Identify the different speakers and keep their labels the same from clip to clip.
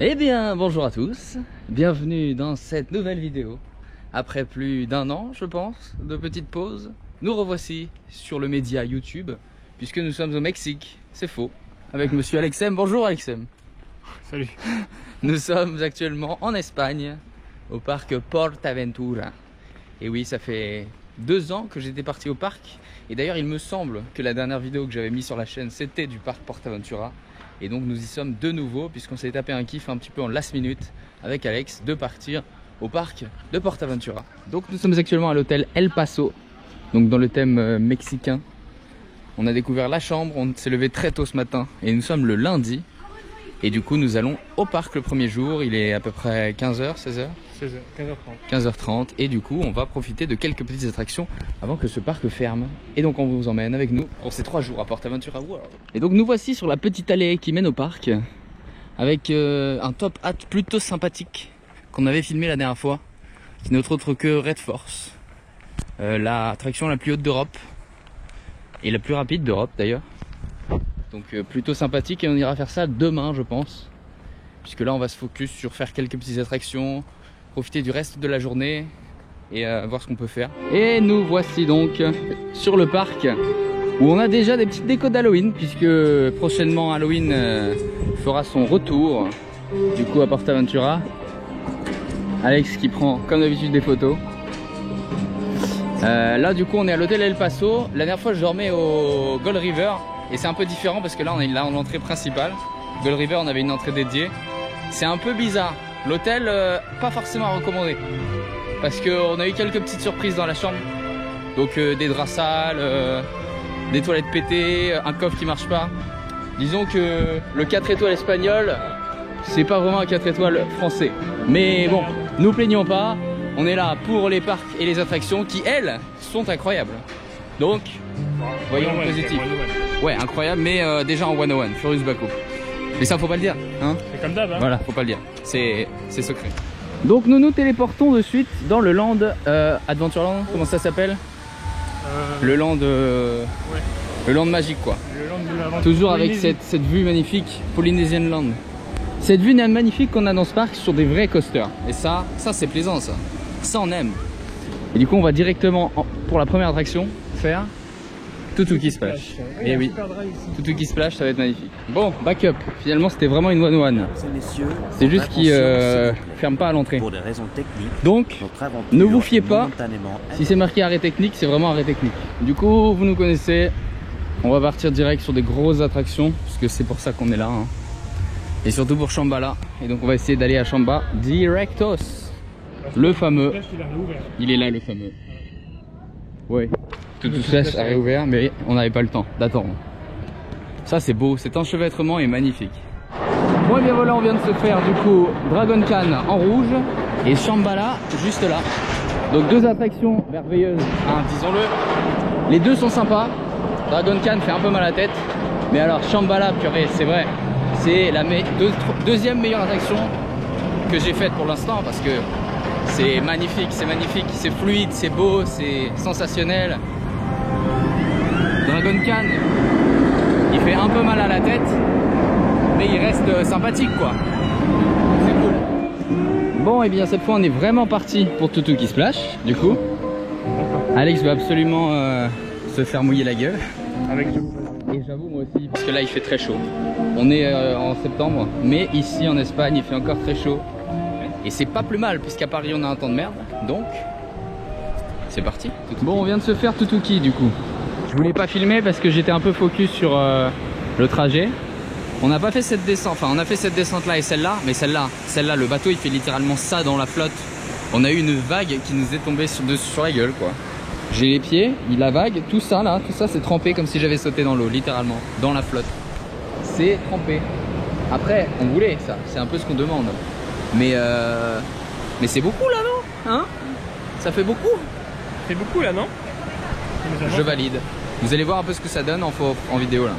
Speaker 1: Eh bien, bonjour à tous, bienvenue dans cette nouvelle vidéo. Après plus d'un an, je pense, de petite pause, nous revoici sur le média YouTube, puisque nous sommes au Mexique, c'est faux, avec monsieur Alexem. Bonjour Alexem.
Speaker 2: Salut.
Speaker 1: Nous sommes actuellement en Espagne, au parc PortAventura. Et oui, ça fait 2 ans que j'étais parti au parc, et d'ailleurs il me semble que la dernière vidéo que j'avais mise sur la chaîne, c'était du parc PortAventura. Et donc nous y sommes de nouveau, puisqu'on s'est tapé un kiff un petit peu en last minute avec Alex de partir au parc de PortAventura. Donc nous sommes actuellement à l'hôtel El Paso, donc dans le thème mexicain. On a découvert la chambre, on s'est levé très tôt ce matin et nous sommes le lundi. Et du coup nous allons au parc le premier jour, il est à peu près 15h, 16h
Speaker 2: 16h, 15h30.
Speaker 1: 15h30 et du coup on va profiter de quelques petites attractions avant que ce parc ferme. Et donc on vous emmène avec nous pour ces 3 jours à PortAventura World. Et donc nous voici sur la petite allée qui mène au parc avec un top hat plutôt sympathique qu'on avait filmé la dernière fois, qui n'est autre que Red Force, l'attraction la plus haute d'Europe et la plus rapide d'Europe d'ailleurs. Donc plutôt sympathique, et on ira faire ça demain je pense, puisque là on va se focus sur faire quelques petites attractions, profiter du reste de la journée et voir ce qu'on peut faire. Et nous voici donc sur le parc où on a déjà des petites décos d'Halloween, puisque prochainement Halloween fera son retour du coup à PortAventura. Alex qui prend comme d'habitude des photos. Là du coup on est à l'hôtel El Paso. La dernière fois je dormais au Gold River et c'est un peu différent parce que là on est là en entrée principale. Gold River on avait une entrée dédiée. C'est un peu bizarre. L'hôtel pas forcément à recommander parce qu'on a eu quelques petites surprises dans la chambre. Donc des draps sales, des toilettes pétées, un coffre qui marche pas. Disons que le 4 étoiles espagnol, c'est pas vraiment un 4 étoiles français. Mais bon, nous plaignons pas, on est là pour les parcs et les attractions qui, elles, sont incroyables. Donc, voyons le positif. Ouais, incroyable, mais déjà en 101, Furious Baco. Mais ça, faut pas le dire, hein.
Speaker 2: C'est comme d'hab, hein.
Speaker 1: Voilà, faut pas le dire, c'est secret. Donc nous nous téléportons de suite dans le land Adventureland, comment ça s'appelle? Le land ouais. Le land magique quoi.
Speaker 2: Le land de l'aventure.
Speaker 1: Toujours avec cette vue magnifique, Polynesian Land. Cette vue magnifique qu'on a dans ce parc sur des vrais coasters. Et ça c'est plaisant ça. Ça on aime. Et du coup on va directement pour la première attraction faire Tutuki Splash. Et oui, Tutuki Splash, ça va être magnifique. Bon, backup. Finalement, c'était vraiment une one-one. C'est juste qu'ils ferment pas à l'entrée.
Speaker 3: Pour des raisons techniques.
Speaker 1: Donc, ne vous fiez pas. Si c'est marqué arrêt technique, c'est vraiment arrêt technique. Du coup, vous nous connaissez. On va partir direct sur des grosses attractions, parce que c'est pour ça qu'on est là. Hein. Et surtout pour Shambhala. Et donc, on va essayer d'aller à Shamba directos. Le fameux. Il est là, le fameux. Ouais. Tout ça a réouvert, mais on n'avait pas le temps d'attendre. Ça c'est beau, cet enchevêtrement est magnifique. Bon et bien voilà, on vient de se faire du coup Dragon Khan en rouge et Shambhala juste là. Donc 2 attractions merveilleuses, hein, disons-le. Les deux sont sympas. Dragon Khan fait un peu mal à la tête, mais alors Shambhala, purée, c'est vrai, c'est la deuxième meilleure attraction que j'ai faite pour l'instant, parce que c'est magnifique, c'est fluide, c'est beau, c'est sensationnel. Dragon Khan, il fait un peu mal à la tête, mais il reste sympathique quoi. C'est cool. Bon et bien cette fois on est vraiment parti pour Tutuki Splash du coup. Alex veut absolument se faire mouiller la gueule. Et j'avoue moi aussi, parce que là il fait très chaud. On est en septembre, mais ici en Espagne il fait encore très chaud. Et c'est pas plus mal puisqu'à Paris on a un temps de merde, donc c'est parti. Bon on vient de se faire Tutuki du coup. Je voulais pas filmer parce que j'étais un peu focus sur le trajet. On n'a pas fait cette descente, enfin on a fait cette descente là et celle-là, mais celle-là, le bateau il fait littéralement ça dans la flotte. On a eu une vague qui nous est tombée sur la gueule quoi. J'ai les pieds, la vague, tout ça là, tout ça c'est trempé comme si j'avais sauté dans l'eau, littéralement, dans la flotte. C'est trempé. Après, on voulait ça, c'est un peu ce qu'on demande. Mais c'est beaucoup là non? Hein? Ça fait beaucoup?
Speaker 2: C'est beaucoup là non?
Speaker 1: Je valide. Vous allez voir un peu ce que ça donne en vidéo là.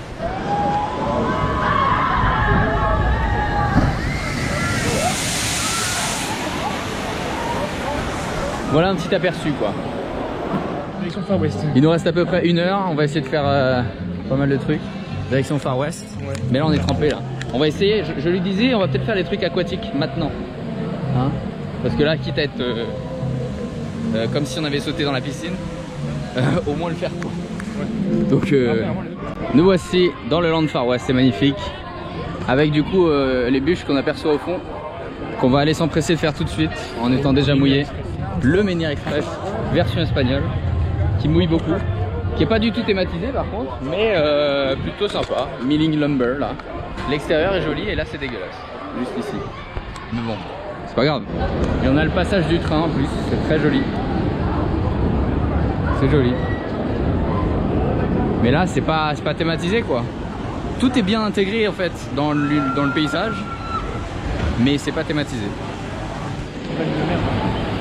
Speaker 1: Voilà un petit aperçu quoi.
Speaker 2: Il nous reste à peu près 1 heure, on va essayer de faire pas mal de trucs.
Speaker 1: direction Far West.
Speaker 2: Ouais.
Speaker 1: Mais là on est trempé là. On va essayer, je lui disais, on va peut-être faire des trucs aquatiques maintenant. Hein, parce que là, quitte à être comme si on avait sauté dans la piscine, au moins le faire quoi. Ouais. Donc nous voici dans le land Far West, c'est magnifique. Avec du coup les bûches qu'on aperçoit au fond, qu'on va aller s'empresser de faire tout de suite en étant déjà mouillé. Le Menhir Express, version espagnole, qui mouille beaucoup, qui est pas du tout thématisé par contre, mais plutôt sympa. Milling Lumber là. L'extérieur est joli et là c'est dégueulasse, juste ici. Mais bon, c'est pas grave. Et on a le passage du train en plus, c'est très joli. C'est joli. Mais là c'est pas thématisé quoi. Tout est bien intégré en fait dans le paysage, mais c'est pas thématisé.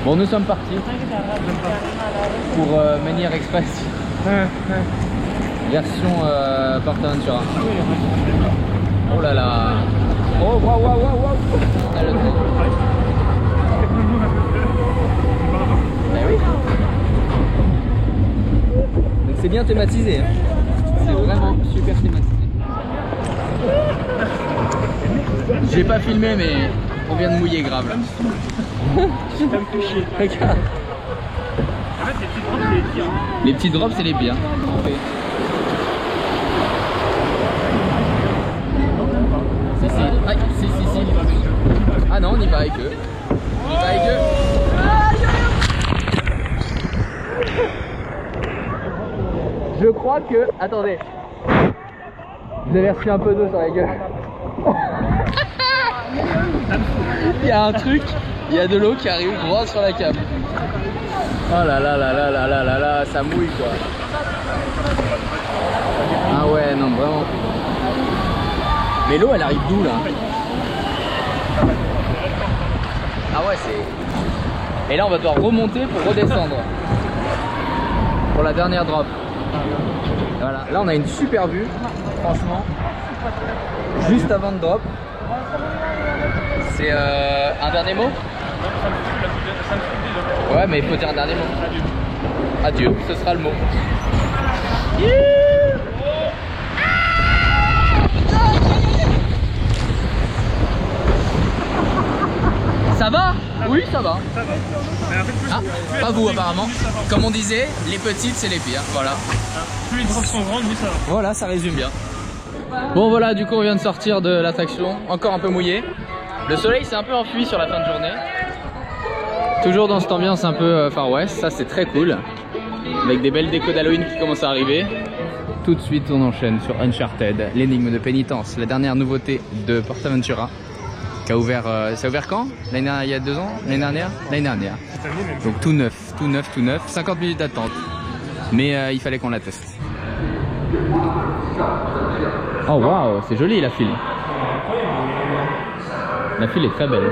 Speaker 1: Bon, nous sommes partis pour Menhir Express version PortAventura. Oh là là. Oh waouh waouh waouh waouh. Eh oui. Donc c'est bien thématisé, hein. C'est vraiment super thématisé. J'ai pas filmé mais on vient de mouiller grave là. Regarde.
Speaker 2: En fait, les petits drops, c'est les pires.
Speaker 1: Les petits drops c'est les pires. Si. Ah non, on y va avec eux. On y va avec eux. Je crois que... Attendez. Vous avez reçu un peu d'eau sur la gueule. Il y a un truc, il y a de l'eau qui arrive droit sur la cam. Oh là là là là là là là là, ça mouille quoi. Ah ouais, non vraiment. Mais l'eau elle arrive d'où là? Ah ouais c'est... Et là on va devoir remonter pour redescendre. Pour la dernière drop. Voilà, là on a une super vue, franchement. Juste avant de drop. C'est un dernier mot? Ouais mais il faut dire un dernier mot. Adieu, ce sera le mot. Ça va? Oui ça va. Ah, pas vous apparemment. Comme on disait, les petites c'est les pires, voilà.
Speaker 2: Plus les drops sont grandes, plus ça va.
Speaker 1: Voilà, ça résume bien. Bon voilà, du coup on vient de sortir de l'attraction, encore un peu mouillé. Le soleil s'est un peu enfui sur la fin de journée. Toujours dans cette ambiance un peu Far West, ça c'est très cool. Avec des belles décos d'Halloween qui commencent à arriver. Tout de suite on enchaîne sur Uncharted, l'énigme de pénitence, la dernière nouveauté de PortAventura. Qui a ouvert, ça a ouvert quand? Il y a 2 ans? L'année dernière? L'année dernière. Donc tout neuf, 50 minutes d'attente. Mais il fallait qu'on la teste. Oh waouh, c'est joli la file. La file est très belle.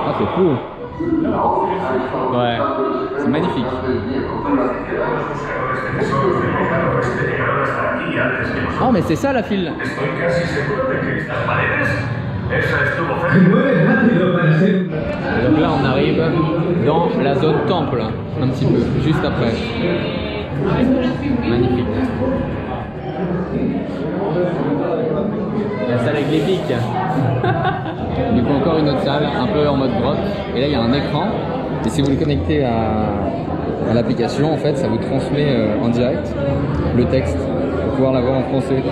Speaker 1: Ah c'est fou. Ouais, c'est magnifique. Oh mais c'est ça la file. Et donc là on arrive dans la zone temple, un petit peu, juste après. Magnifique. La salle avec les pics. Du coup encore une autre salle, un peu en mode grotte. Et là il y a un écran. Et si vous le connectez à l'application, en fait, ça vous transmet en direct le texte pour pouvoir l'avoir en français.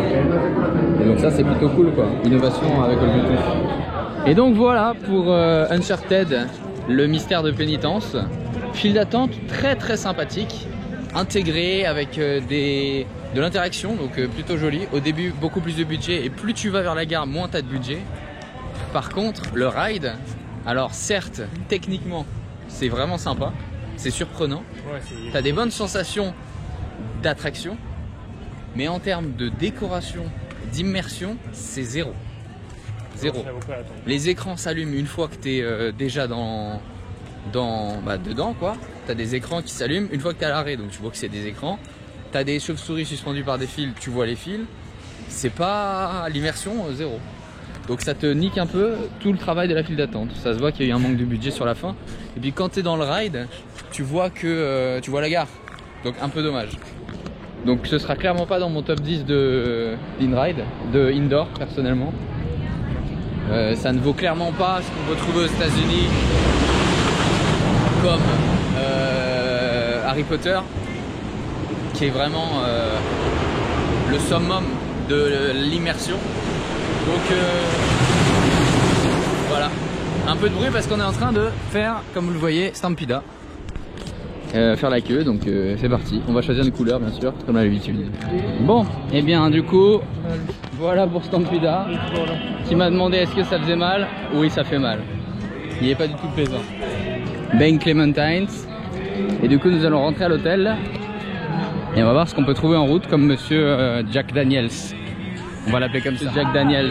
Speaker 1: Et donc ça c'est plutôt cool quoi. Innovation avec le Bluetooth. Et donc voilà pour Uncharted, le mystère de pénitence. File d'attente très très sympathique, intégré avec de l'interaction, donc plutôt joli. Au début beaucoup plus de budget et plus tu vas vers la gare, moins tu as de budget. Par contre le ride, alors certes techniquement c'est vraiment sympa, c'est surprenant, ouais, tu as des bonnes sensations d'attraction, mais en termes de décoration, d'immersion, c'est zéro. Zéro. Les écrans s'allument une fois que tu es déjà dedans quoi. Tu as des écrans qui s'allument une fois que tu es à l'arrêt, donc tu vois que c'est des écrans. Tu as des chauves-souris suspendues par des fils, tu vois les fils. C'est pas l'immersion, zéro. Donc ça te nique un peu tout le travail de la file d'attente. Ça se voit qu'il y a eu un manque de budget sur la fin. Et puis quand tu es dans le ride, tu vois que tu vois la gare. Donc un peu dommage. Donc ce sera clairement pas dans mon top 10 de in-ride, de indoor personnellement. Ça ne vaut clairement pas ce qu'on peut trouver aux États-Unis comme Harry Potter, qui est vraiment le summum de l'immersion. Donc voilà, un peu de bruit parce qu'on est en train de faire, comme vous le voyez, Stampida. Faire la queue, donc c'est parti. On va choisir une couleur bien sûr, comme à l'habitude. Bon, et bien du coup, voilà pour Stampida, qui m'a demandé est-ce que ça faisait mal. Oui, ça fait mal. Il n'est pas du tout plaisant. Bang Clementines. Et du coup, nous allons rentrer à l'hôtel. Et on va voir ce qu'on peut trouver en route, comme monsieur Jack Daniels. On va l'appeler comme ça, Jack Daniels.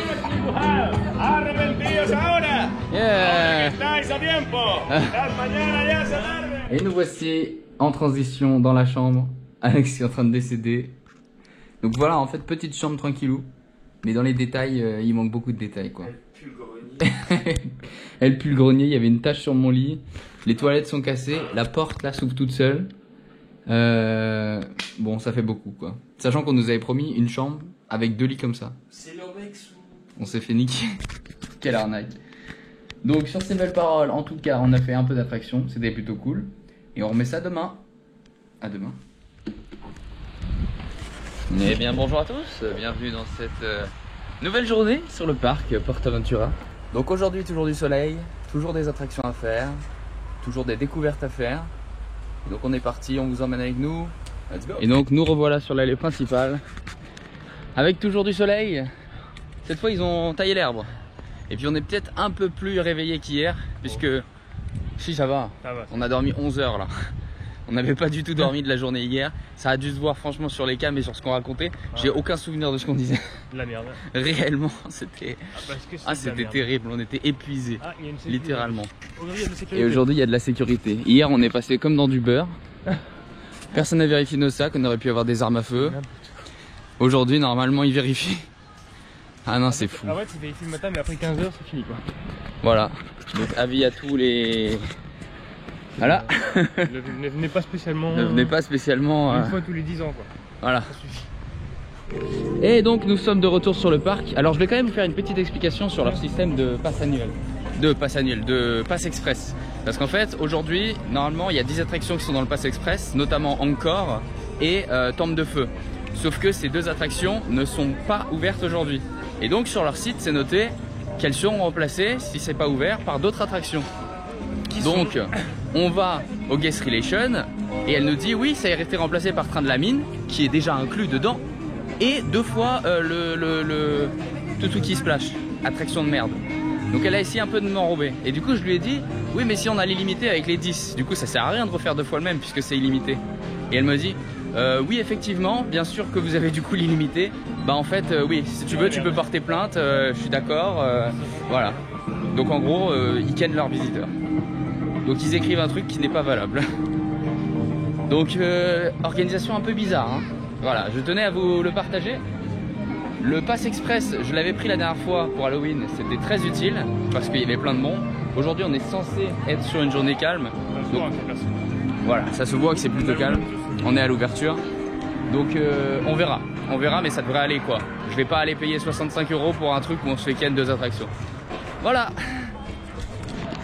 Speaker 1: Yeah. Et nous voici en transition dans la chambre. Alex est en train de décéder. Donc voilà, en fait, petite chambre tranquillou. Mais dans les détails, il manque beaucoup de détails, quoi. Elle pue le grenier. Il y avait une tache sur mon lit. Les toilettes sont cassées. La porte là s'ouvre toute seule. Bon, ça fait beaucoup, quoi. Sachant qu'on nous avait promis une chambre avec 2 lits comme ça.
Speaker 2: C'est l'Orex.
Speaker 1: On s'est fait niquer. Quelle arnaque. Donc sur ces belles paroles, en tout cas, on a fait un peu d'attraction. C'était plutôt cool. Et on remet ça demain. À demain. Eh bien bonjour à tous, bienvenue dans cette nouvelle journée sur le parc PortAventura. Donc aujourd'hui toujours du soleil, toujours des attractions à faire, toujours des découvertes à faire. Donc on est parti, on vous emmène avec nous. Let's go. Et donc nous revoilà sur l'allée principale. Avec toujours du soleil. Cette fois ils ont taillé l'herbe. Et puis on est peut-être un peu plus réveillé qu'hier, puisque si ça va, on a dormi 11 heures là. On n'avait pas du tout dormi de la journée hier. Ça a dû se voir franchement sur les cams et sur ce qu'on racontait. J'ai aucun souvenir de ce qu'on disait.
Speaker 2: De la merde.
Speaker 1: Réellement, c'était c'était terrible. On était épuisés, littéralement. Et aujourd'hui, il y a de la sécurité. Hier, on est passé comme dans du beurre. Personne n'a vérifié nos sacs. On aurait pu avoir des armes à feu. Aujourd'hui, normalement, ils vérifient. Ah non, c'est fou.
Speaker 2: En fait, ils vérifient le matin, mais après 15 heures, c'est fini, quoi.
Speaker 1: Voilà. Donc, avis à tous les... Voilà.
Speaker 2: Ne venez pas spécialement.
Speaker 1: Ne venez pas spécialement.
Speaker 2: Une fois tous les 10 ans, quoi.
Speaker 1: Voilà. Ça suffit. Et donc nous sommes de retour sur le parc. Alors je vais quand même vous faire une petite explication sur leur système de pass annuel. De pass express. Parce qu'en fait aujourd'hui, normalement il y a 10 attractions qui sont dans le pass express, notamment Encore et Temple de Feu. Sauf que ces 2 attractions ne sont pas ouvertes aujourd'hui. Et donc sur leur site c'est noté qu'elles seront remplacées, si c'est pas ouvert, par d'autres attractions. Donc on va au Guest Relation et elle nous dit oui, ça a été remplacé par Train de la Mine qui est déjà inclus dedans et 2 fois le Tutuki Splash, attraction de merde. Donc elle a essayé un peu de m'enrober et du coup je lui ai dit oui mais si on a l'illimité avec les 10, du coup ça sert à rien de refaire 2 fois le même puisque c'est illimité. Et elle me dit oui effectivement, bien sûr que vous avez du coup l'illimité. Bah en fait oui, si tu veux tu peux porter plainte, je suis d'accord, voilà. Donc en gros ils kennent leurs visiteurs. Donc ils écrivent un truc qui n'est pas valable. Donc organisation un peu bizarre, hein. Voilà, je tenais à vous le partager. Le Pass Express, je l'avais pris la dernière fois pour Halloween, c'était très utile parce qu'il y avait plein de monde. Aujourd'hui on est censé être sur une journée calme. Donc, voilà, ça se voit que c'est plutôt calme. On est à l'ouverture. Donc on verra mais ça devrait aller quoi. Je vais pas aller payer 65 € pour un truc où on se fait ken 2 attractions. Voilà.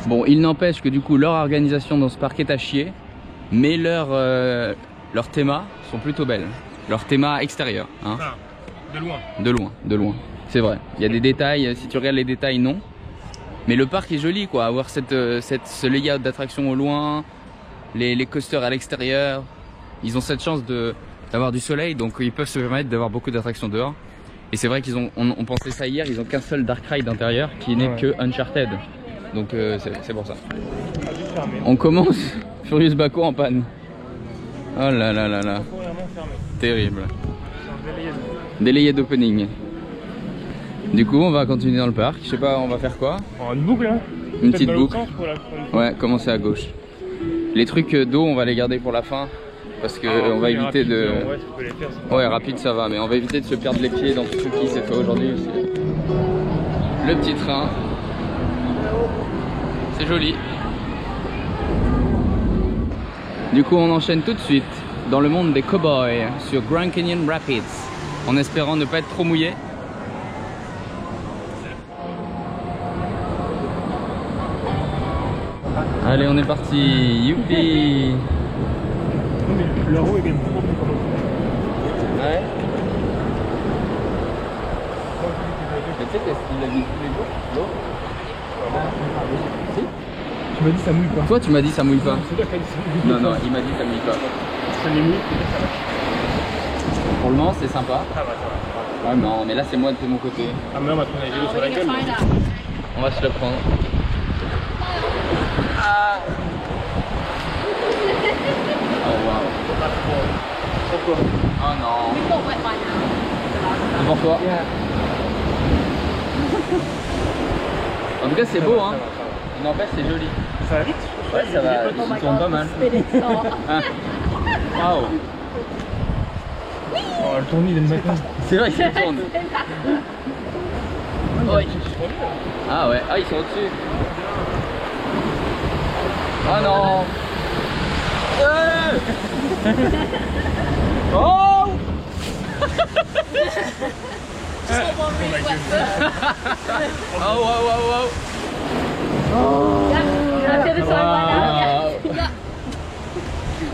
Speaker 1: Bon, il n'empêche que du coup leur organisation dans ce parc est à chier, mais leurs thémas sont plutôt belles. Leurs thémas extérieurs, hein.
Speaker 2: Enfin, de loin.
Speaker 1: De loin, c'est vrai. Il y a des détails, si tu regardes les détails, non. Mais le parc est joli quoi, avoir ce layout d'attraction au loin, les coasters à l'extérieur. Ils ont cette chance d'avoir du soleil, donc ils peuvent se permettre d'avoir beaucoup d'attractions dehors. Et c'est vrai on pensait ça hier, ils ont qu'un seul Dark Ride d'intérieur qui n'est que Uncharted. Donc c'est pour ça. On commence Furious Baco en panne. Oh là là là là. Terrible. Délayé d'opening. Du coup on va continuer dans le parc. Je sais pas, on va faire quoi?
Speaker 2: Une boucle hein.
Speaker 1: Une petite boucle. Ouais, commencer à gauche. Les trucs d'eau on va les garder pour la fin. Parce que on va éviter
Speaker 2: rapide,
Speaker 1: de...
Speaker 2: Ouais,
Speaker 1: rapide ça va, mais on va éviter de se perdre les pieds dans tout ce qui s'est fait aujourd'hui. le petit train. C'est joli. Du coup, on enchaîne tout de suite dans le monde des cow-boys sur Grand Canyon Rapids, en espérant ne pas être trop mouillé. Allez, on est parti. Youpi.
Speaker 2: Le roue est bien trop.
Speaker 1: Ouais. Mais tu sais qu'il a mis tous les jours l'eau. Si.
Speaker 2: Tu m'as dit ça mouille pas.
Speaker 1: Toi tu m'as dit ça mouille pas.
Speaker 2: C'est toi qui as dit ça mouille.
Speaker 1: Non, non, il m'a dit ça mouille pas.
Speaker 2: Ça m'est mouillé, peut-être ça va.
Speaker 1: Pour le moment c'est sympa.
Speaker 2: Ça va, ça va.
Speaker 1: Ouais, non, mais là c'est moi de mon côté.
Speaker 2: Ah, mais on va te prendre les vélos sur la gueule.
Speaker 1: On va se le prendre. Ah. Oh waouh.
Speaker 2: Pourquoi?
Speaker 1: Oh non. C'est pour toi. En tout cas c'est beau hein. N'empêche c'est joli.
Speaker 2: Ça va vite?
Speaker 1: Ouais ça va, il tourne pas mal. Ah. Waouh.
Speaker 2: Oh, le tournis de matin.
Speaker 1: C'est vrai qu'il tourne. Oh, ah ouais, ah ils sont au-dessus. Oh non. Oh. Oh wow wow wow.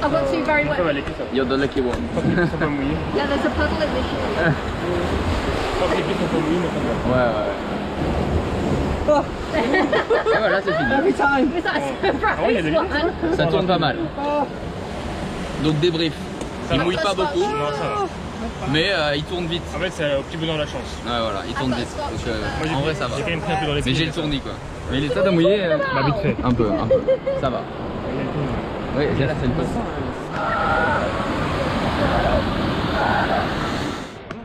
Speaker 3: I've got two very wet.
Speaker 2: Ça va aller que ça.
Speaker 1: You're the lucky one.
Speaker 2: Ils sont pas mouillés.
Speaker 3: Yeah, there's a puddle in the shoe.
Speaker 2: Quand les pieds sont pas mouillés, mais ça va.
Speaker 1: Ouais. Et voilà, c'est fini.
Speaker 3: Was that a surprise one?
Speaker 1: Ça tourne pas mal. Donc débrief. Il mouille pas beaucoup,
Speaker 2: Non, ça va.
Speaker 1: mais il tourne vite.
Speaker 2: En fait, c'est au petit bonheur de la chance.
Speaker 1: Ouais voilà, il tourne vite. Donc
Speaker 2: Moi,
Speaker 1: en vrai ça va.
Speaker 2: J'ai quand même pris un peu dans les
Speaker 1: Mais
Speaker 2: pieds.
Speaker 1: j'ai le tournis quoi. Mais il est toi de mouillé
Speaker 2: Bah, vite fait.
Speaker 1: un peu. Ça va. Oui, j'ai là c'est une poste.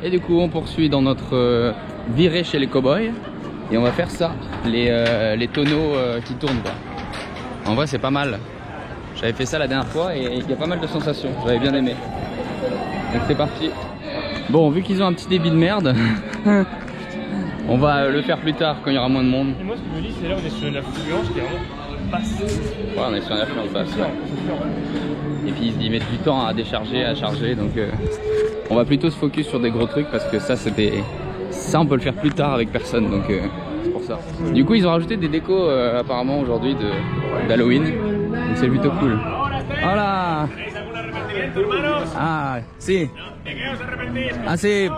Speaker 1: Et du coup on poursuit dans notre virée chez les cowboys. Et on va faire ça, les tonneaux qui tournent quoi. En vrai c'est pas mal. J'avais fait ça la dernière fois et il y a pas mal de sensations, j'avais bien aimé. Donc c'est parti. Bon, vu qu'ils ont un petit débit de merde, on va le faire plus tard quand il y aura moins de monde.
Speaker 2: Et moi, ce que je me dis, c'est là on est sur une affluence qui est vraiment basse.
Speaker 1: Ouais, on est sur une affluence basse. Ouais. Et puis ils mettent du temps à décharger, à charger, donc on va plutôt se focus sur des gros trucs parce que ça on peut le faire plus tard avec personne, donc c'est pour ça. Du coup ils ont rajouté des décos apparemment aujourd'hui d'Halloween, donc c'est plutôt cool. Voilà. Ah, si. Ah, si.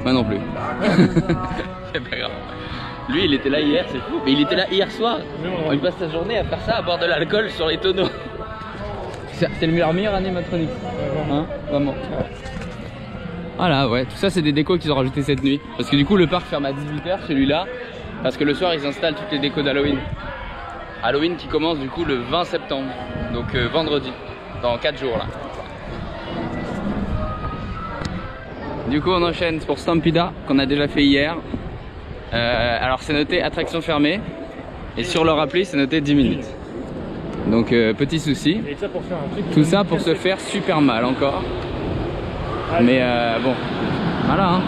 Speaker 1: Moi non plus. C'est pas grave. Lui il était là hier, c'est fou. Mais il était là hier soir. Il passe sa journée à faire ça, à boire de l'alcool sur les tonneaux. C'est le meilleur animatronique. Hein, vraiment. Voilà, ouais, tout ça c'est des décos qu'ils ont rajouté cette nuit. Parce que du coup le parc ferme à 18h, celui-là. Parce que le soir ils installent toutes les décos d'Halloween. Halloween qui commence du coup le 20 septembre. Donc vendredi, dans 4 jours là. Du coup on enchaîne pour Stampida qu'on a déjà fait hier. Alors c'est noté attraction fermée. Et sur leur appli c'est noté 10 minutes. Donc petit souci.
Speaker 2: Et ça pour faire un truc.
Speaker 1: Tout ça pour se faire super mal encore. Mais bon, voilà hein.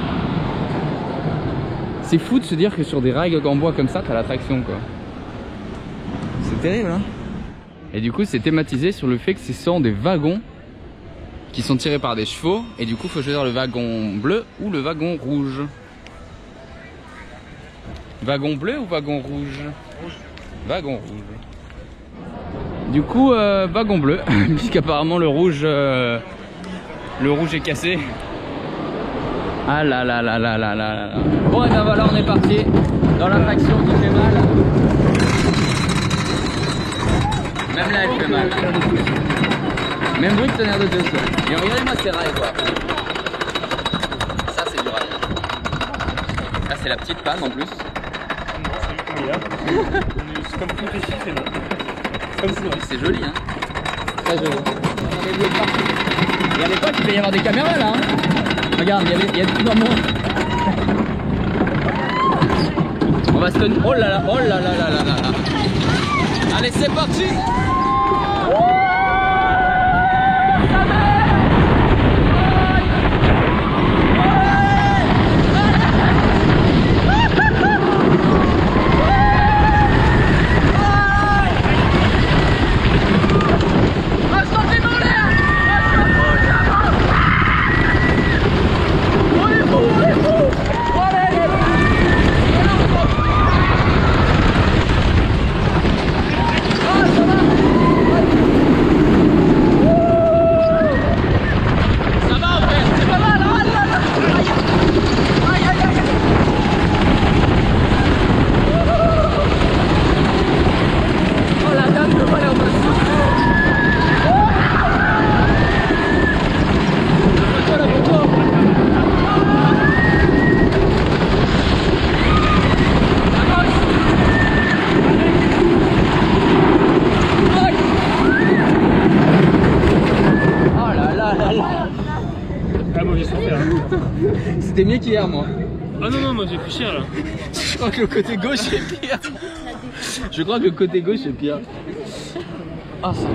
Speaker 1: C'est fou de se dire que sur des rails en bois comme ça t'as l'attraction quoi. C'est terrible hein. Et du coup c'est thématisé sur le fait que ce sont des wagons qui sont tirés par des chevaux. Et du coup faut choisir le wagon bleu ou le wagon rouge. Wagon bleu ou wagon rouge? Wagon rouge. Du coup wagon bleu, puisqu'apparemment le rouge est cassé. Ah là là là là là là là. Bon et ben voilà on est parti dans l'attraction qui fait mal. Même là elle fait mal. Même bruit de tonnerre de Dieu. Et regardez-moi ces rails quoi. Ça c'est du rail. Là c'est la petite panne en plus.
Speaker 2: C'est comme tout ici, c'est long. Comme ça.
Speaker 1: C'est joli hein. Très joli. Et à l'époque il devait y avoir des caméras là hein. Regarde, il y a tout dans le monde. On va se tenir. Oh là là, oh là là là là là là. Allez c'est parti. C'était mieux qu'hier, moi.
Speaker 2: Ah non, non, moi j'ai plus cher là.
Speaker 1: Je crois que le côté gauche est pire. Je crois que le côté gauche est pire. Ah, ça.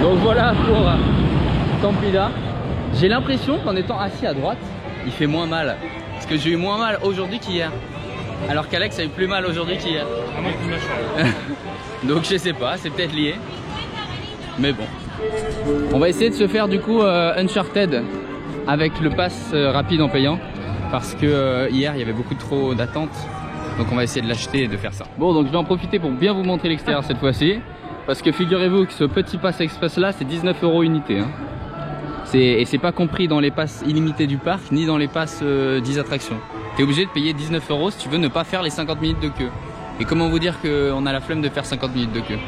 Speaker 1: Donc voilà pour Tampila. J'ai l'impression qu'en étant assis à droite, il fait moins mal. Parce que j'ai eu moins mal aujourd'hui qu'hier. Alors qu'Alex a eu plus mal aujourd'hui qu'hier.
Speaker 2: Ah, moi, plus machin.
Speaker 1: Donc je sais pas, c'est peut-être lié. Mais bon. On va essayer de se faire du coup Uncharted avec le pass rapide en payant. Parce que hier il y avait beaucoup trop d'attentes. Donc on va essayer de l'acheter et de faire ça. Bon, donc je vais en profiter pour bien vous montrer l'extérieur cette fois-ci. Parce que figurez-vous que ce petit pass express là, c'est 19 € unité. Hein. Et c'est pas compris dans les passes illimités du parc, ni dans les passes 10 attractions. T'es obligé de payer 19 € si tu veux ne pas faire les 50 minutes de queue. Et comment vous dire qu'on a la flemme de faire 50 minutes de queue.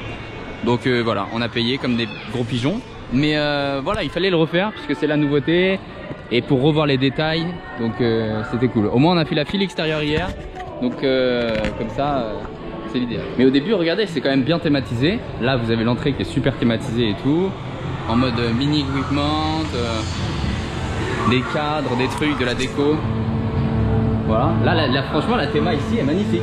Speaker 1: Donc voilà, on a payé comme des gros pigeons. Mais voilà, il fallait le refaire parce que c'est la nouveauté. Et pour revoir les détails, donc c'était cool. Au moins on a fait la file extérieure hier. Donc comme ça, c'est l'idéal. Mais au début, regardez, c'est quand même bien thématisé. Là, vous avez l'entrée qui est super thématisée et tout. En mode mini equipment, des cadres, des trucs, de la déco. Voilà. Là, franchement, la théma ici est magnifique.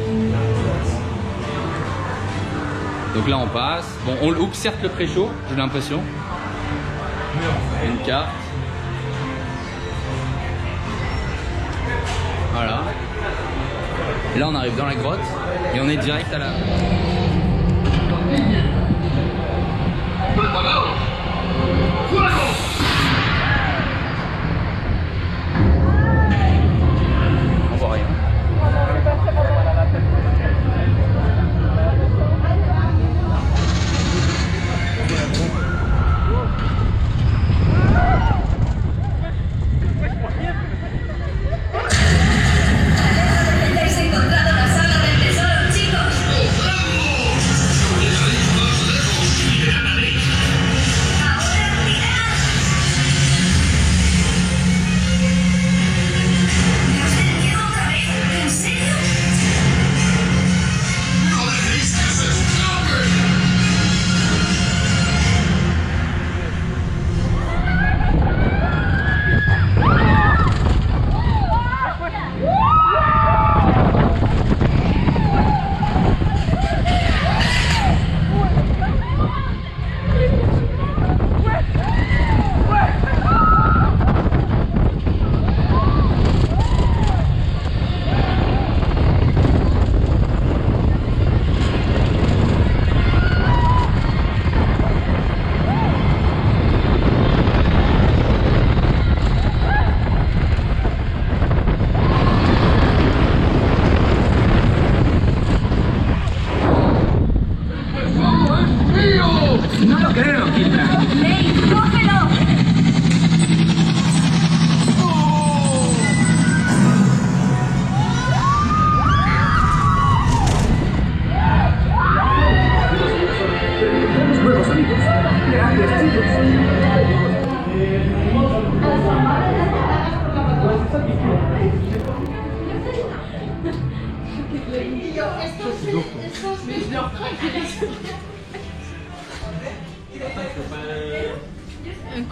Speaker 1: Donc là, on passe. Bon, on loupe certes le pré-show, j'ai l'impression. Une carte. Voilà. Et là, on arrive dans la grotte et on est direct à la... On voit rien.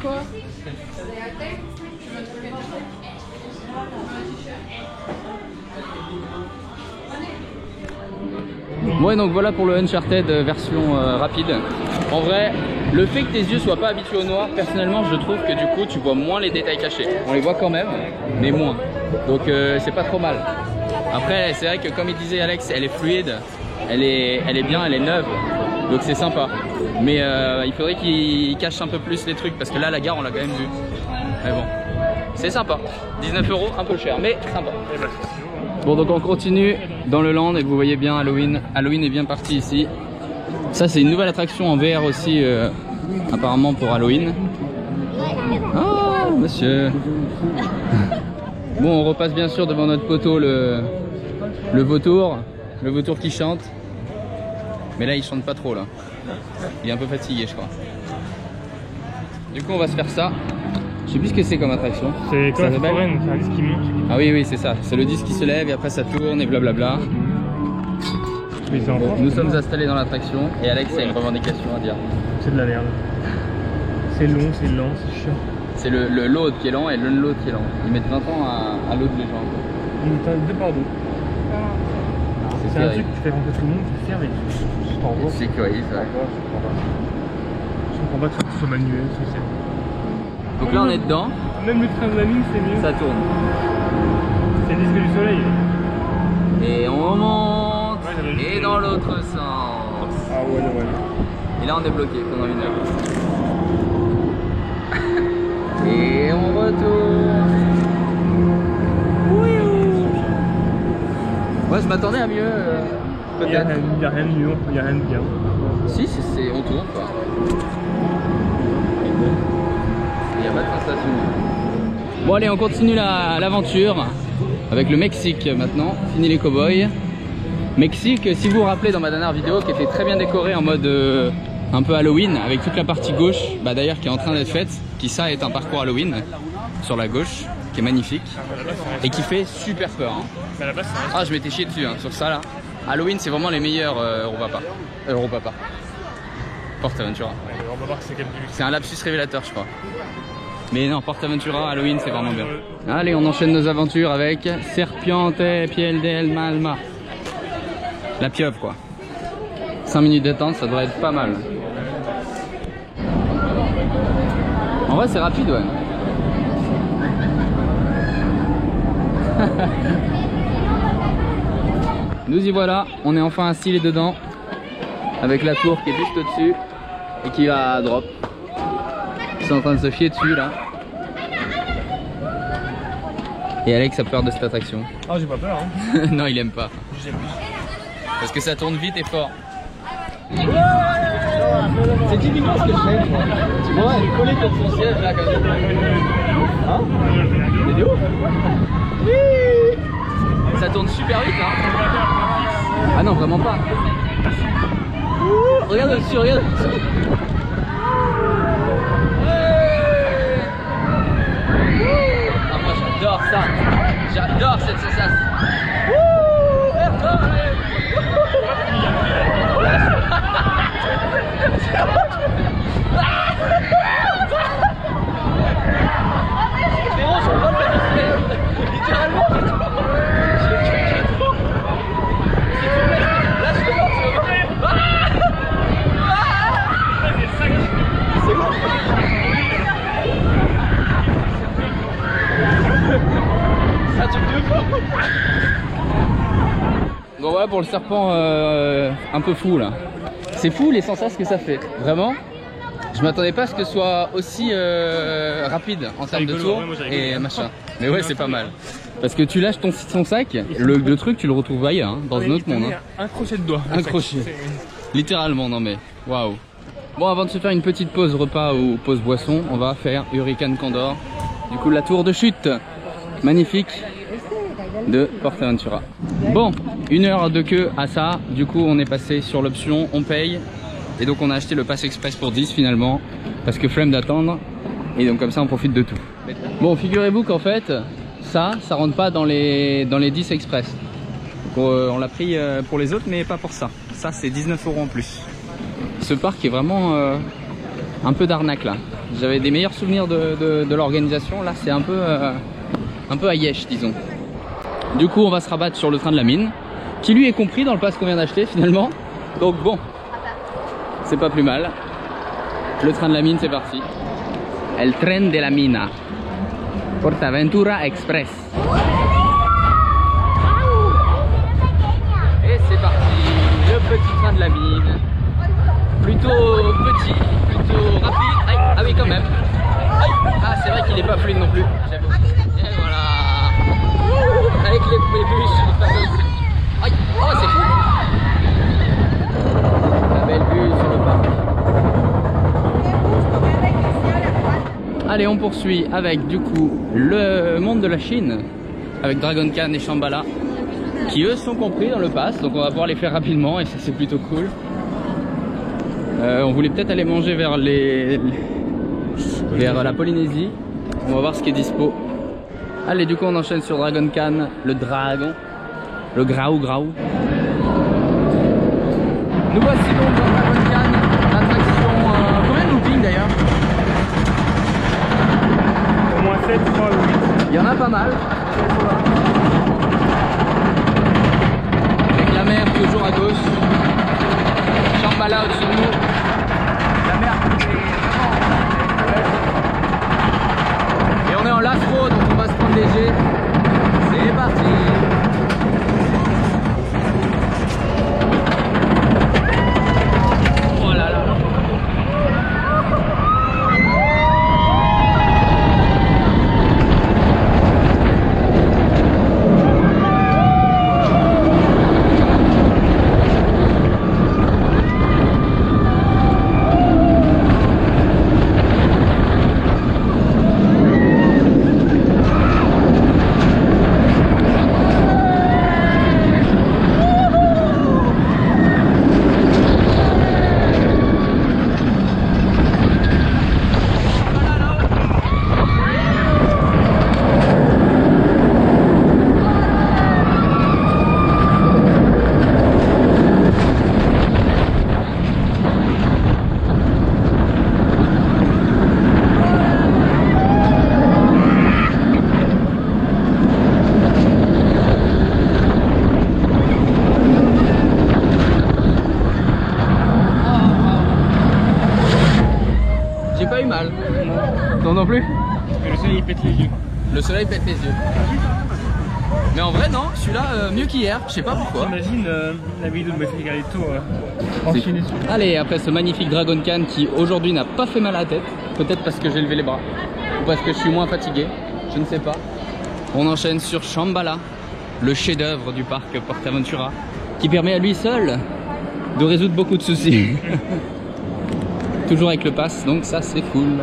Speaker 3: Quoi?
Speaker 1: Ouais, donc voilà pour le Uncharted version rapide. En vrai, le fait que tes yeux soient pas habitués au noir, personnellement je trouve que du coup tu vois moins les détails cachés. On les voit quand même, mais moins. Donc c'est pas trop mal. Après c'est vrai que comme il disait Alex, elle est fluide, elle est bien, elle est neuve. Donc c'est sympa. Mais il faudrait qu'il cache un peu plus les trucs parce que là la gare on l'a quand même vu. Mais bon, c'est sympa. 19 €, un peu cher, mais sympa. Bon, donc on continue dans le land et vous voyez bien Halloween. Halloween est bien parti ici. Ça c'est une nouvelle attraction en VR aussi apparemment pour Halloween. Oh monsieur. Bon, on repasse bien sûr devant notre poteau le vautour qui chante. Mais là il chante pas trop là. Il est un peu fatigué je crois. Du coup on va se faire ça. Je sais plus ce que c'est comme attraction.
Speaker 2: C'est comme un foraine, c'est un disque qui monte.
Speaker 1: Ah oui oui c'est ça. C'est le disque qui se lève et après ça tourne et blablabla.
Speaker 2: Oui,
Speaker 1: bon, nous sommes installés dans l'attraction et Alex a une revendication à dire.
Speaker 2: C'est de la merde. C'est long, c'est lent, c'est chiant.
Speaker 1: C'est le load qui est lent et l'unload qui est lent. Ils mettent 20 ans à load les gens.
Speaker 2: T'as deux par deux. C'est un truc que tu fais rentrer tout le monde, tu fermes et tu t'envoies.
Speaker 1: C'est quoi, ouais.
Speaker 2: Je comprends pas que ce soit manuel,
Speaker 1: donc là on est dedans.
Speaker 2: Même le train de la mine c'est mieux.
Speaker 1: Ça tourne.
Speaker 2: C'est le disque du soleil.
Speaker 1: Et on monte. Et dans l'autre sens.
Speaker 2: Ah ouais.
Speaker 1: Et là on est bloqué pendant 1 heure. Et on retourne. Ouais, je m'attendais à mieux.
Speaker 2: Il n'y a rien de mieux, il n'y a rien de bien.
Speaker 1: Si, on tourne quoi. Il n'y a pas de sensation. Bon allez, on continue l'aventure avec le Mexique maintenant. Fini les cow-boys. Mexique, si vous vous rappelez dans ma dernière vidéo, qui était très bien décorée en mode un peu Halloween, avec toute la partie gauche, d'ailleurs qui est en train d'être faite, qui ça est un parcours Halloween sur la gauche, qui est magnifique et qui fait super peur. Hein. Ah, je m'étais chié dessus hein, sur ça là. Halloween, c'est vraiment les meilleurs Europapa. PortAventura. C'est un lapsus révélateur, je crois. Mais non, PortAventura, Halloween, c'est vraiment bien. Allez, on enchaîne nos aventures avec Serpiente Piel del Malma. La pieuvre, quoi. 5 minutes d'attente, ça devrait être pas mal. En vrai, c'est rapide, ouais. Nous y voilà, on est enfin assis dedans avec la tour qui est juste au-dessus et qui va drop. Ils sont en train de se fier dessus là. Et Alex a peur de cette attraction.
Speaker 2: Ah, j'ai pas peur hein.
Speaker 1: Non, il aime pas.
Speaker 2: J'aime pas.
Speaker 1: Parce que ça tourne vite et fort. C'est typiquement ce que je fais. Tu vois, elle est collée contre son siège là comme ça. Hein? C'est ouf. Oui. Ça tourne super vite hein. Ah non, vraiment pas. Ouh, regarde au-dessus, regarde au-dessus. Ah, moi j'adore ça. J'adore cette sensation. Bon voilà pour le serpent un peu fou là. C'est fou les sensations que ça fait. Vraiment, je m'attendais pas à ce que ce soit aussi rapide en termes de tour et machin. Mais ouais, c'est pas mal. Parce que tu lâches ton sac, le truc tu le retrouves ailleurs, hein, dans un autre monde. Hein.
Speaker 2: Un crochet de doigt.
Speaker 1: Un crochet. Littéralement, non mais waouh. Bon, avant de se faire une petite pause repas ou pause boisson, on va faire Hurricane Condor. Du coup, la tour de chute magnifique de PortAventura. Bon, 1 heure de queue à ça. Du coup, on est passé sur l'option on paye. Et donc, on a acheté le pass express pour 10 finalement. Parce que flemme d'attendre. Et donc, comme ça, on profite de tout. Bon, figurez-vous qu'en fait, ça rentre pas dans les 10 express. Donc, on l'a pris pour les autres, mais pas pour ça. Ça, c'est 19 € en plus. Ce parc est vraiment un peu d'arnaque là. J'avais des meilleurs souvenirs de l'organisation. Là, c'est un peu à Yesh, disons. Du coup, on va se rabattre sur le train de la mine, qui lui est compris dans le pass qu'on vient d'acheter finalement. Donc bon, c'est pas plus mal. Le train de la mine, c'est parti. El tren de la mina. PortAventura Express. Et c'est parti. Le petit train de la mine. Plutôt petit, plutôt rapide. Aïe, ah oui, quand même. Aïe. Ah, c'est vrai qu'il est pas fluide non plus. Et voilà. Avec les bûches. Aïe. Oh, c'est fou. La belle vue sur le parc. Allez, on poursuit avec du coup le monde de la Chine. Avec Dragon Khan et Shambhala. Qui eux sont compris dans le pass. Donc on va pouvoir les faire rapidement et ça c'est plutôt cool. On voulait peut-être aller manger vers la Polynésie. On va voir ce qui est dispo. Allez, du coup on enchaîne sur Dragon Khan, le dragon, le Graou Graou. Nous voici donc dans Dragon Khan, l'attraction... combien de looping d'ailleurs? y en a pas mal. Avec la mer toujours à gauche. Shambhala au-dessus de nous. La mer et on est en Lascaux, donc on va se prendre léger. C'est parti. Oh là là. J'ai pas eu mal. Non, non plus.
Speaker 2: Le soleil pète les yeux.
Speaker 1: Le soleil pète les yeux. Mais en vrai non, celui-là mieux qu'hier, je sais pas pourquoi.
Speaker 2: T'imagines la vidéo de me faire regarder le tour enchaîné dessus.
Speaker 1: Allez, après ce magnifique Dragon Khan qui aujourd'hui n'a pas fait mal à la tête, peut-être parce que j'ai levé les bras, ou parce que je suis moins fatigué, je ne sais pas. On enchaîne sur Shambhala, le chef-d'œuvre du parc PortAventura, qui permet à lui seul de résoudre beaucoup de soucis. Toujours avec le pass, donc ça c'est cool.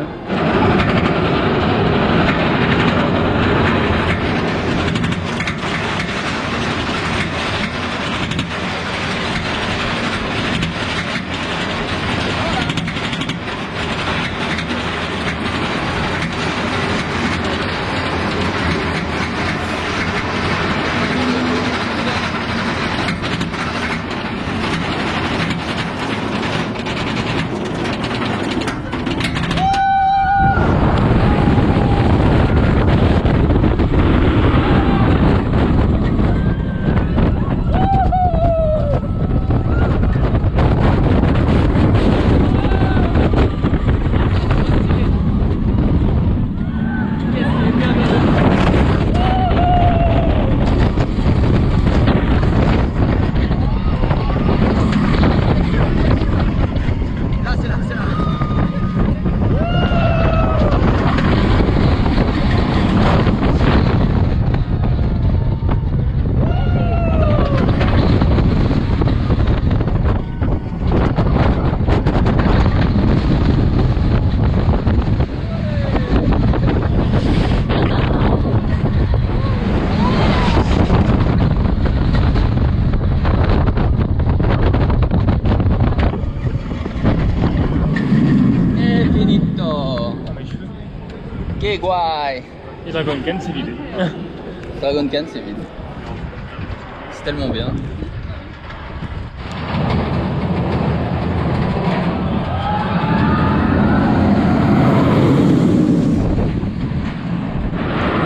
Speaker 1: Che guai.
Speaker 2: Et Dragon Khan c'est vide.
Speaker 1: Dragon Khan c'est vide. C'est tellement bien.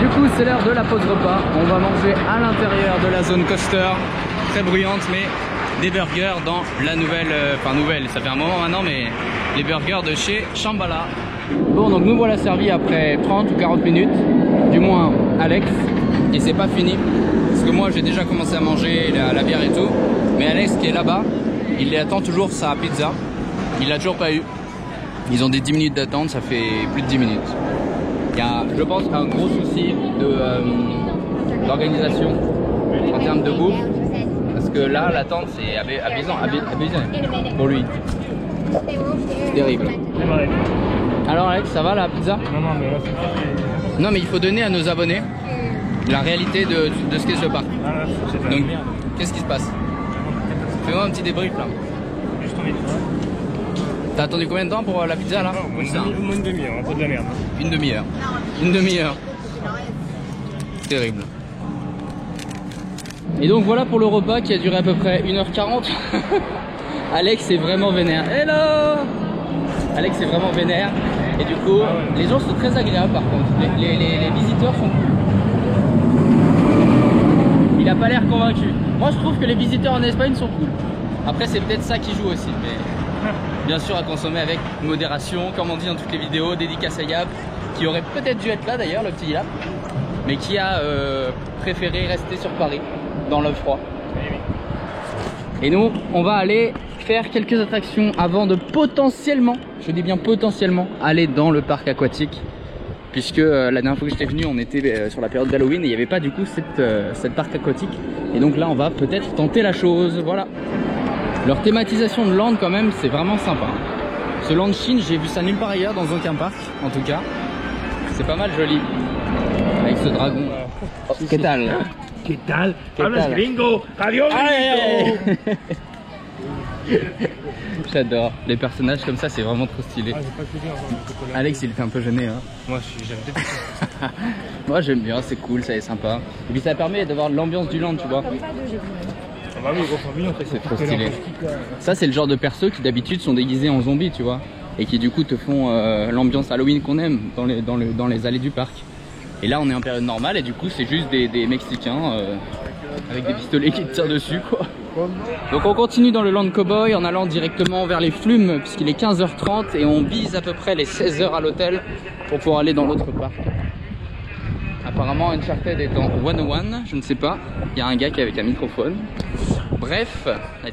Speaker 1: Du coup c'est l'heure de la pause repas. On va manger à l'intérieur de la zone coaster. Très bruyante mais des burgers dans la nouvelle, enfin nouvelle, ça fait un moment maintenant mais les burgers de chez Shambhala. Bon donc nous voilà servis après 30 ou 40 minutes, du moins Alex, et c'est pas fini parce que moi j'ai déjà commencé à manger la bière et tout, mais Alex qui est là-bas, il attend toujours sa pizza, il l'a toujours pas eu. Ils ont des 10 minutes d'attente, ça fait plus de 10 minutes. Il y a, je pense, un gros souci d'organisation en termes de bouffe, parce que là l'attente c'est amusant pour lui. Terrible. Alors Alex, ça va la pizza?
Speaker 2: Non, non, mais là c'est...
Speaker 1: Non mais il faut donner à nos abonnés la réalité de ce qu'est ce parc.
Speaker 2: Ah, là, c'est
Speaker 1: Donc qu'est-ce qui se passe? Fais-moi un petit débrief là.
Speaker 2: Juste tombé dessus.
Speaker 1: T'as attendu combien de temps pour la pizza là?
Speaker 2: Au moins une demi-heure, un peu de la merde.
Speaker 1: Une demi-heure. Une demi-heure. Terrible. Et donc voilà pour le repas qui a duré à peu près 1h40. Alex est vraiment vénère. Hello! Alex est vraiment vénère. Et du coup, les gens sont très agréables par contre. Les visiteurs sont cool. Il a pas l'air convaincu. Moi je trouve que les visiteurs en Espagne sont cool. Après c'est peut-être ça qui joue aussi, mais bien sûr à consommer avec modération, comme on dit dans toutes les vidéos. Dédicace à Yap, qui aurait peut-être dû être là d'ailleurs, le petit Yap, mais qui a préféré rester sur Paris, dans le froid. Et nous, on va aller faire quelques attractions avant de potentiellement, je dis bien potentiellement, aller dans le parc aquatique. Puisque la dernière fois que j'étais venu, on était sur la période d'Halloween et il n'y avait pas du coup cette parc aquatique. Et donc là, on va peut-être tenter la chose, voilà. Leur thématisation de land quand même, c'est vraiment sympa. Ce land Chine, j'ai vu ça nulle part ailleurs, dans aucun parc en tout cas. C'est pas mal joli. Avec ce dragon. ¿Qué tal?
Speaker 2: ¿Qué tal?
Speaker 1: ¿Qué
Speaker 2: Hablas
Speaker 1: tal?
Speaker 2: gringo. Adiós gringo.
Speaker 1: J'adore. Les personnages comme ça, c'est vraiment trop stylé.
Speaker 2: Ah, j'ai pas pu dire avant le chocolat.
Speaker 1: Alex, il était un peu gêné. Hein.
Speaker 2: Moi, j'aime bien.
Speaker 1: Moi, j'aime bien, c'est cool, ça est sympa. Et puis ça permet d'avoir l'ambiance du land, tu vois.
Speaker 2: Ah bah oui, gros champignon,
Speaker 1: C'est trop stylé. Ça, c'est le genre de persos qui d'habitude sont déguisés en zombies, tu vois. Et qui du coup te font l'ambiance Halloween qu'on aime dans les allées du parc. Et là, on est en période normale et du coup, c'est juste des Mexicains avec des pistolets qui te tirent dessus, quoi. Donc on continue dans le Land Cowboy en allant directement vers les Flumes puisqu'il est 15h30 et on vise à peu près les 16h à l'hôtel pour pouvoir aller dans l'autre parc. Apparemment Uncharted est en 101, je ne sais pas, il y a un gars qui est avec un microphone. Bref,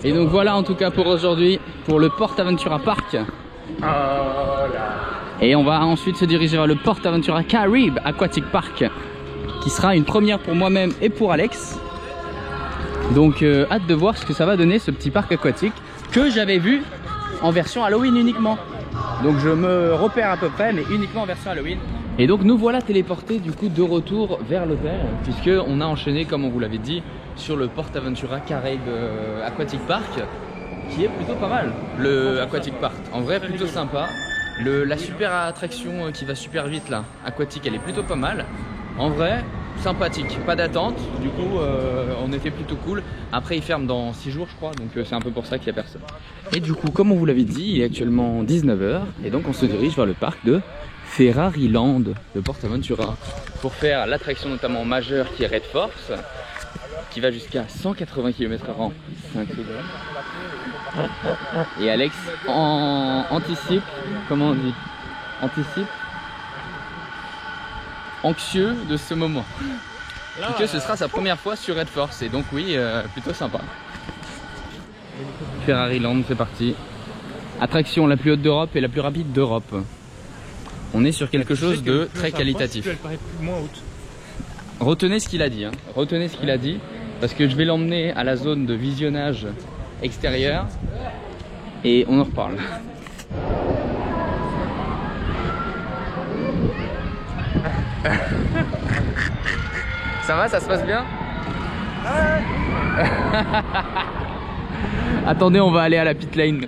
Speaker 1: et donc voilà en tout cas pour aujourd'hui, pour le PortAventura Park. Et on va ensuite se diriger vers le PortAventura Caribe Aquatic Park qui sera une première pour moi-même et pour Alex. Donc hâte de voir ce que ça va donner ce petit parc aquatique que j'avais vu en version Halloween uniquement. Donc je me repère à peu près mais uniquement en version Halloween. Et donc nous voilà téléportés du coup de retour vers l'hôtel puisque on a enchaîné comme on vous l'avait dit sur le PortAventura Caribe Aquatic Park qui est plutôt pas mal. Le Aquatic Park en vrai plutôt sympa. La super attraction qui va super vite là, aquatique, elle est plutôt pas mal. En vrai, sympathique, pas d'attente, du coup on était plutôt cool. Après il ferme dans 6 jours je crois, donc c'est un peu pour ça qu'il n'y a personne. Et du coup comme on vous l'avait dit, il est actuellement 19h et donc on se dirige vers le parc de Ferrari Land de PortAventura pour faire l'attraction notamment majeure qui est Red Force, qui va jusqu'à 180 km/h en 5 secondes. Et Alex anticipe, comment on dit, anticipe, anxieux de ce moment. Et que ce sera sa première fois sur Red Force et donc oui, plutôt sympa. Ferrari Land, c'est parti. Attraction la plus haute d'Europe et la plus rapide d'Europe. On est sur quelque chose de très qualitatif. Retenez ce qu'il a dit, hein. Retenez ce qu'il a dit, parce que je vais l'emmener à la zone de visionnage extérieur et on en reparle. Ça va, ça se passe bien? Attendez, on va aller à la pit lane.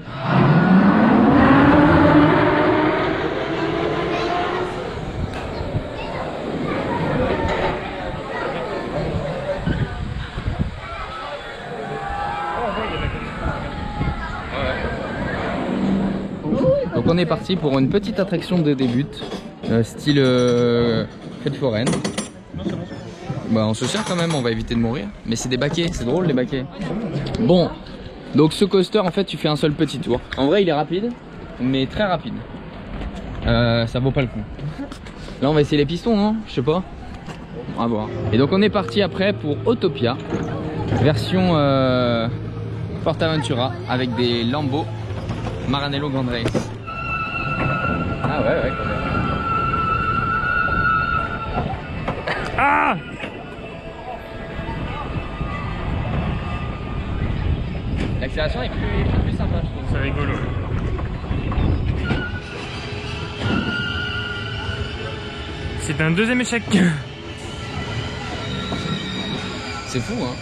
Speaker 1: Donc on est parti pour une petite attraction de début, style fête foraine. Bah on se sert quand même, on va éviter de mourir. Mais c'est des baquets, c'est drôle les baquets. Bon, donc ce coaster en fait tu fais un seul petit tour. En vrai il est rapide, mais très rapide. Ça vaut pas le coup. Là on va essayer les pistons, non? Je sais pas. On va voir. Et donc on est parti après pour Autopia, version PortAventura avec des Lambo Maranello Grand Race. Ah ouais ouais quand même.
Speaker 2: Ah!
Speaker 1: L'accélération est plus sympa je trouve.
Speaker 2: C'est rigolo. C'est un deuxième échec.
Speaker 1: C'est fou hein.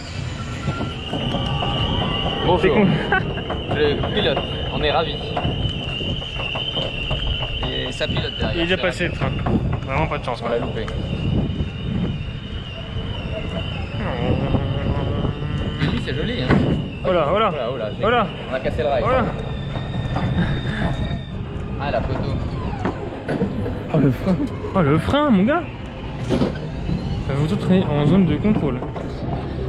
Speaker 1: Bonjour. Je pilote, on est ravis. Et ça pilote derrière.
Speaker 2: Il est déjà passé le train. Vraiment pas de chance.
Speaker 1: On l'a loupé. Oui, c'est joli hein.
Speaker 2: Oh là, oh là.
Speaker 1: Oh là,
Speaker 2: Oh là.
Speaker 1: on a cassé le rail.
Speaker 2: Oh là.
Speaker 1: Ah la photo.
Speaker 2: Oh le frein. Oh le frein mon gard. Ça vous tout en zone de contrôle.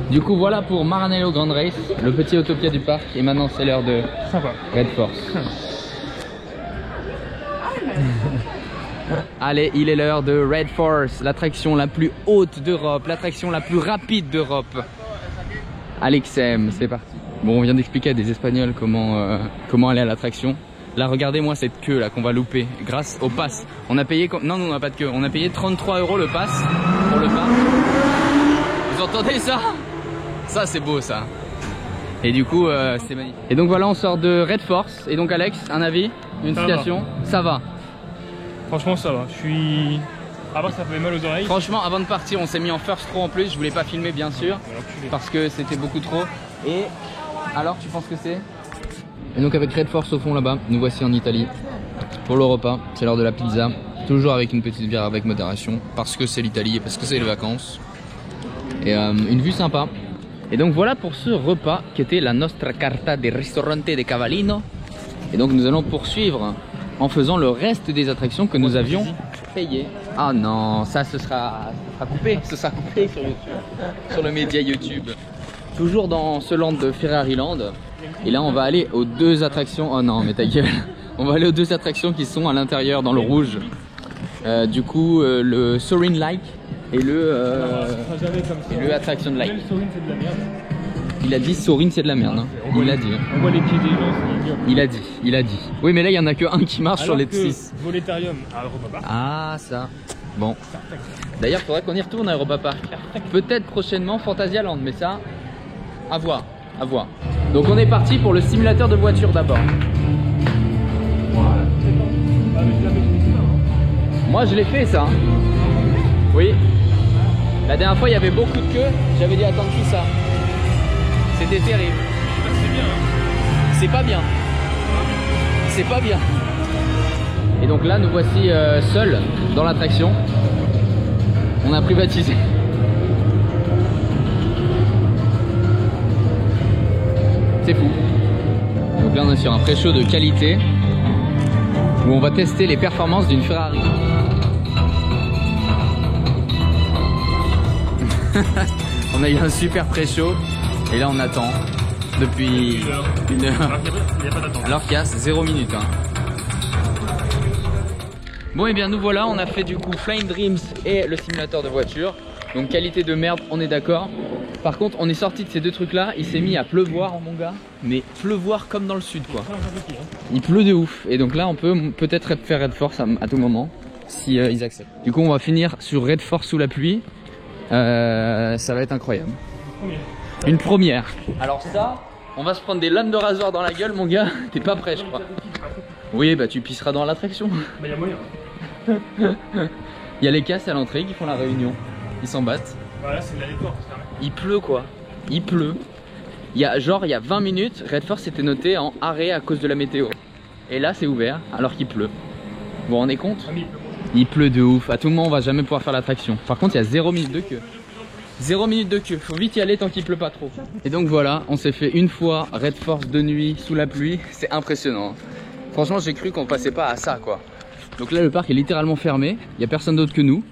Speaker 1: Du coup voilà pour Maranello Grand Race, le petit Autopia du parc. Et maintenant c'est l'heure de Red Force. Allez, il est l'heure de Red Force, l'attraction la plus haute d'Europe, l'attraction la plus rapide d'Europe. Alexem, c'est parti. Bon, on vient d'expliquer à des Espagnols comment aller à l'attraction. Là, regardez-moi cette queue là qu'on va louper grâce au pass. On a payé, non, on n'a pas de queue. On a payé 33 € le pass pour le parc. Vous entendez ça? Ça, c'est beau ça. Et du coup, c'est magnifique. Et donc voilà, on sort de Red Force. Et donc Alex, un avis, une citation? Ça va.
Speaker 2: Franchement, ça va. Je suis. Avant, ça fait mal aux oreilles.
Speaker 1: Franchement, avant de partir, on s'est mis en first row en plus. Je voulais pas filmer, bien sûr, parce que c'était beaucoup trop. Et alors, tu penses que c'est? Et donc avec Red Force au fond là-bas, nous voici en Italie pour le repas. C'est l'heure de la pizza, toujours avec une petite bière avec modération, parce que c'est l'Italie et parce que c'est les vacances. Et une vue sympa. Et donc voilà pour ce repas qui était la nostra carta de ristorante de Cavallino. Et donc nous allons poursuivre en faisant le reste des attractions que nous avions payées. Ah non, ça ce sera coupé, ce sera coupé sur YouTube, sur le média YouTube. Toujours dans ce land de Ferrari Land. Et là on va aller aux deux attractions. Oh non mais ta gueule. On va aller aux deux attractions qui sont à l'intérieur dans le rouge. Du coup le Soaring Like et le Attraction Like. Il a dit Soaring c'est de la merde hein. Il a dit.
Speaker 2: On voit les pieds des gens.
Speaker 1: Il a dit. Oui mais là il y en a que un qui marche. Alors sur les 6.
Speaker 2: Voletarium à Europa Park.
Speaker 1: Ah ça. Bon. D'ailleurs faudrait qu'on y retourne à Europa Park. Peut-être prochainement Fantasyland, mais ça à voir. À voir. Donc on est parti pour le simulateur de voiture d'abord. Moi je l'ai fait ça. Oui. La dernière fois il y avait beaucoup de queues. J'avais dû attendre tout ça. C'était terrible. C'est pas bien. C'est pas bien. Et donc là nous voici seuls dans l'attraction. On a privatisé. C'est fou. Donc là on est sur un pré-show de qualité où on va tester les performances d'une Ferrari. On a eu un super pré-show et là on attend depuis une heure. Alors qu'il y a 0 minutes hein. Bon et bien nous voilà, on a fait du coup Flying Dreams et le simulateur de voiture. Donc qualité de merde, on est d'accord. Par contre on est sorti de ces deux trucs là, il s'est mis à pleuvoir mon gars. Mais pleuvoir comme dans le sud quoi. Il pleut de ouf. Et donc là on peut peut-être faire Red Force à tout moment si ils acceptent. Du coup on va finir sur Red Force sous la pluie. Ça va être incroyable. Une première. Alors ça, on va se prendre des lames de rasoir dans la gueule mon gars. T'es pas prêt je crois. Oui bah tu pisseras dans l'attraction.
Speaker 2: Bah y'a moyen.
Speaker 1: Il y a les casses à l'entrée qui font la réunion. Ils s'en battent.
Speaker 2: Voilà c'est de la décor.
Speaker 1: Il pleut quoi. Il pleut. Il y a 20 minutes, Red Force était noté en arrêt à cause de la météo. Et là c'est ouvert alors qu'il pleut. Vous vous rendez compte? Il pleut de ouf. À tout moment on va jamais pouvoir faire l'attraction. Par contre il y a 0 minute de queue. 0 minute de queue. Faut vite y aller tant qu'il pleut pas trop. Et donc voilà, on s'est fait une fois Red Force de nuit sous la pluie. C'est impressionnant. Franchement j'ai cru qu'on passait pas à ça quoi. Donc là le parc est littéralement fermé. Il n'y a personne d'autre que nous.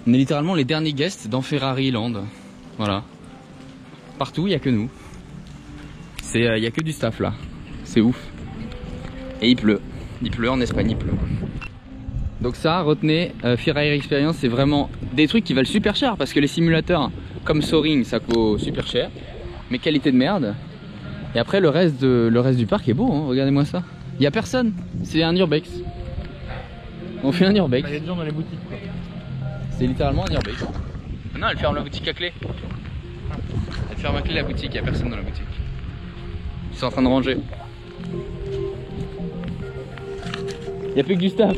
Speaker 1: On est littéralement les derniers guests dans Ferrari Land. Voilà. Partout, il n'y a que nous. Il n'y a que du staff là. C'est ouf. Et il pleut. Il pleut en Espagne, il pleut. Donc ça, retenez, Ferrari Experience, c'est vraiment des trucs qui valent super cher. Parce que les simulateurs, comme Soaring, ça coûte super cher. Mais qualité de merde. Et après, le reste du parc est beau. Hein. Regardez-moi ça. Il n'y a personne. C'est un urbex. On fait un urbex.
Speaker 2: Il y a des gens dans les boutiques quoi.
Speaker 1: C'est littéralement un urbex. Non, elle ferme la boutique à clé. Elle ferme à clé la boutique, il n'y a personne dans la boutique. Ils sont en train de ranger. Il n'y a plus que du staff.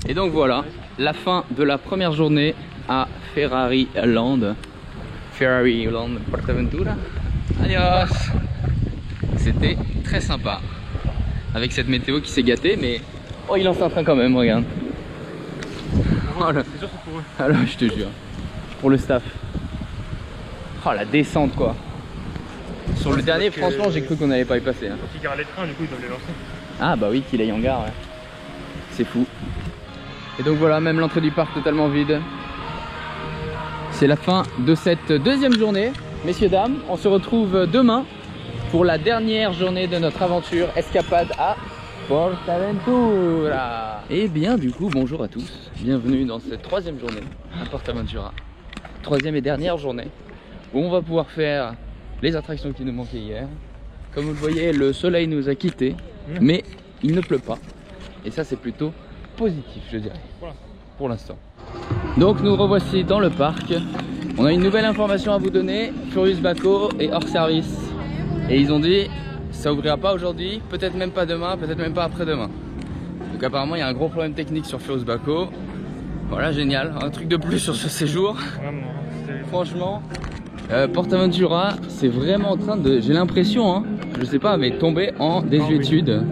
Speaker 1: Et donc voilà, la fin de la première journée à Ferrari Land. Ferrari Land Portaventura. Adios. C'était très sympa. Avec cette météo qui s'est gâtée, mais... Oh, il lance un train quand même, regarde. Voilà.
Speaker 2: C'est sûr c'est pour eux.
Speaker 1: Alors je te jure. Pour le staff. Oh la descente quoi. Sur le dernier franchement j'ai cru qu'on n'allait pas y passer hein.
Speaker 2: Quand ils gardent les trains du coup ils doivent les lancer.
Speaker 1: Ah bah oui qu'il aille en gare ouais. C'est fou. Et donc voilà même l'entrée du parc totalement vide. c'est la fin de cette deuxième journée. Messieurs, dames, on se retrouve demain pour la dernière journée de notre aventure escapade à Portaventura. Et bien du coup, bonjour à tous, bienvenue dans cette troisième journée à Portaventura. Troisième et dernière journée où on va pouvoir faire les attractions qui nous manquaient hier. Comme vous le voyez, le soleil nous a quittés, mais il ne pleut pas. Et ça, c'est plutôt positif, je dirais, pour l'instant. Donc nous revoici dans le parc. On a une nouvelle information à vous donner. Furious Baco est hors service. Et ils ont dit, ça ouvrira pas aujourd'hui, peut-être même pas demain, peut-être même pas après-demain. Donc apparemment, il y a un gros problème technique sur Furious Baco. Voilà, génial, un truc de plus sur ce séjour. Franchement, Portaventura, c'est vraiment en train de, j'ai l'impression, hein, je sais pas, mais tomber en désuétude,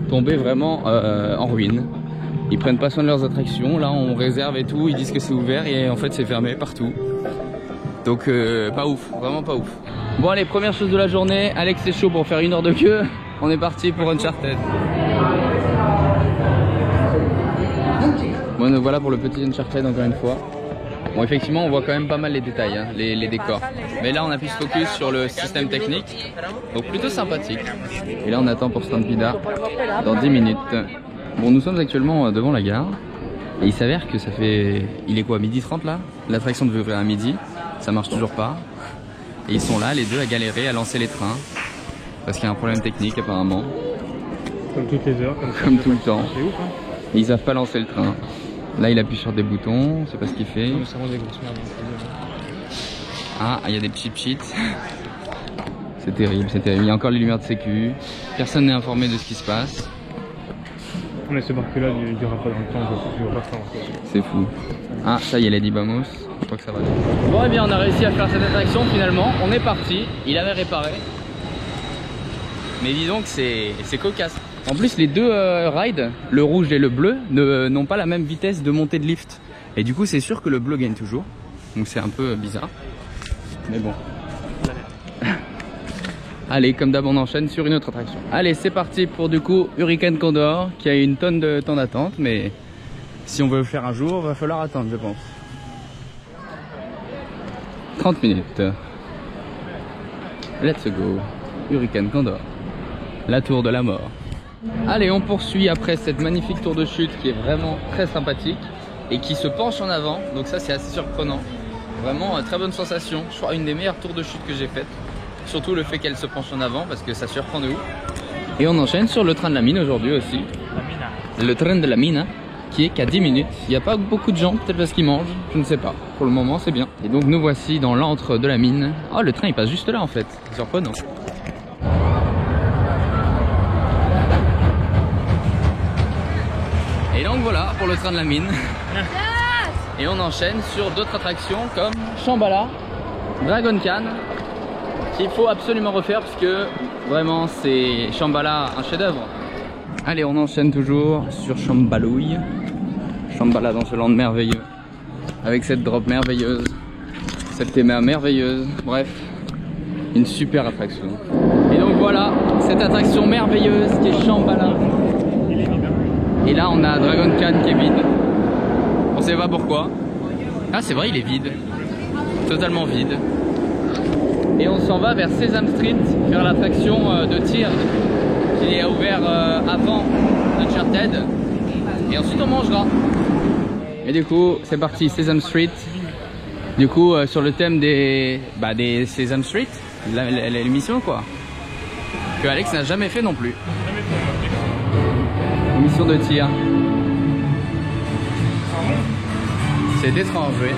Speaker 1: tomber vraiment en ruine. Ils prennent pas soin de leurs attractions, là on réserve et tout, ils disent que c'est ouvert et en fait c'est fermé partout. Donc pas ouf, vraiment pas ouf. Bon allez, première chose de la journée, Alex est chaud pour faire 1 heure de queue, on est parti pour Uncharted. Bon, voilà pour le petit Uncharted encore une fois. Bon, effectivement, on voit quand même pas mal les détails, hein, les décors. Mais là, on a pu se focus sur le système technique, donc plutôt sympathique. Et là, on attend pour Stampede dans 10 minutes. Bon, nous sommes actuellement devant la gare. Et il s'avère que ça fait... Il est quoi, 12h30 là? L'attraction devait ouvrir à midi, ça marche toujours pas. Et ils sont là, les deux, à galérer, à lancer les trains. Parce qu'il y a un problème technique, apparemment.
Speaker 2: Comme toutes les heures,
Speaker 1: comme tout le temps.
Speaker 2: C'est ouf, hein.
Speaker 1: Et ils savent pas lancer le train. Là, il appuie sur des boutons, je sais pas ce qu'il fait. Ah, il y a des petits cheats. C'est terrible, c'est terrible. Il y a encore les lumières de sécu. Personne n'est informé de ce qui se passe.
Speaker 2: Mais ce parc-là ne durera pas dans le temps, je vois pas ça.
Speaker 1: C'est fou. Ah, ça y est, Lady Bamos. Je crois que ça va. Bon, et bien, on a réussi à faire cette attraction finalement. On est parti. Il avait réparé. Mais disons que c'est cocasse. En plus, les deux rides, le rouge et le bleu, n'ont pas la même vitesse de montée de lift. Et du coup, c'est sûr que le bleu gagne toujours. Donc c'est un peu bizarre. Mais bon. Allez, comme d'hab, on enchaîne sur une autre attraction. Allez, c'est parti pour du coup Hurricane Condor, qui a une tonne de temps d'attente. Mais si on veut le faire un jour, va falloir attendre, je pense. 30 minutes. Let's go. Hurricane Condor. La tour de la mort. Allez, on poursuit après cette magnifique tour de chute qui est vraiment très sympathique et qui se penche en avant, donc ça c'est assez surprenant. Vraiment très bonne sensation, je crois une des meilleures tours de chute que j'ai faites. Surtout le fait qu'elle se penche en avant parce que ça surprend de ouf. Et on enchaîne sur le train de la mine aujourd'hui aussi. Le train de la mine qui est qu'à 10 minutes. Il n'y a pas beaucoup de gens, peut-être parce qu'ils mangent, je ne sais pas. Pour le moment c'est bien. Et donc nous voici dans l'antre de la mine. Oh, le train il passe juste là en fait, c'est surprenant. Et donc voilà pour le train de la mine. Et on enchaîne sur d'autres attractions comme Shambhala, Dragon Khan, qu'il faut absolument refaire parce que vraiment c'est Shambhala un chef-d'œuvre. Allez, on enchaîne toujours sur Shambalouille. Shambhala dans ce land merveilleux, avec cette drop merveilleuse, cette théma merveilleuse, bref, une super attraction. Et donc voilà, cette attraction merveilleuse qui est Shambhala. Et là on a Dragon Khan qui est vide. On sait pas pourquoi. Ah c'est vrai, il est vide. Totalement vide. Et on s'en va vers Sesame Street, vers l'attraction de tir qui est ouvert avant Uncharted. Et ensuite on mangera. Et du coup c'est parti, Sesame Street. Du coup sur le thème des Sesame Street, l'émission quoi. Que Alex n'a jamais fait non plus. Mission de tir. C'est étrange, oui.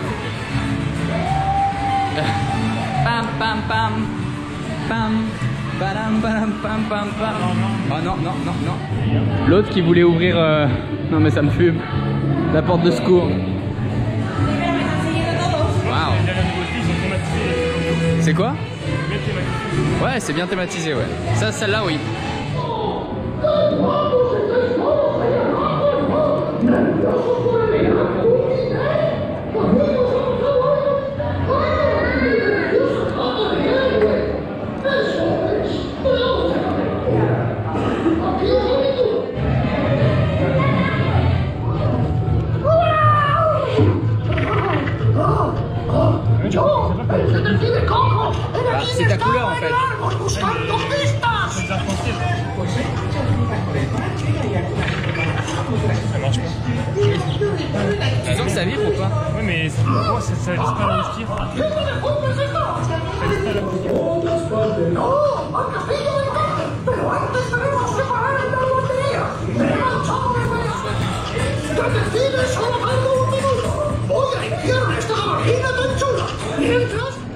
Speaker 1: Pam pam pam pam pam pam pam pam pam. Oh non non non non. L'autre qui voulait ouvrir non mais ça me fume. La porte de secours. Waouh. C'est quoi? Ouais, c'est bien thématisé, ouais. Ça, celle-là, oui.
Speaker 2: Ça marche pas.
Speaker 1: Tu sens que ça vibre ou pas?
Speaker 2: Oui, mais ça risque pas la tir.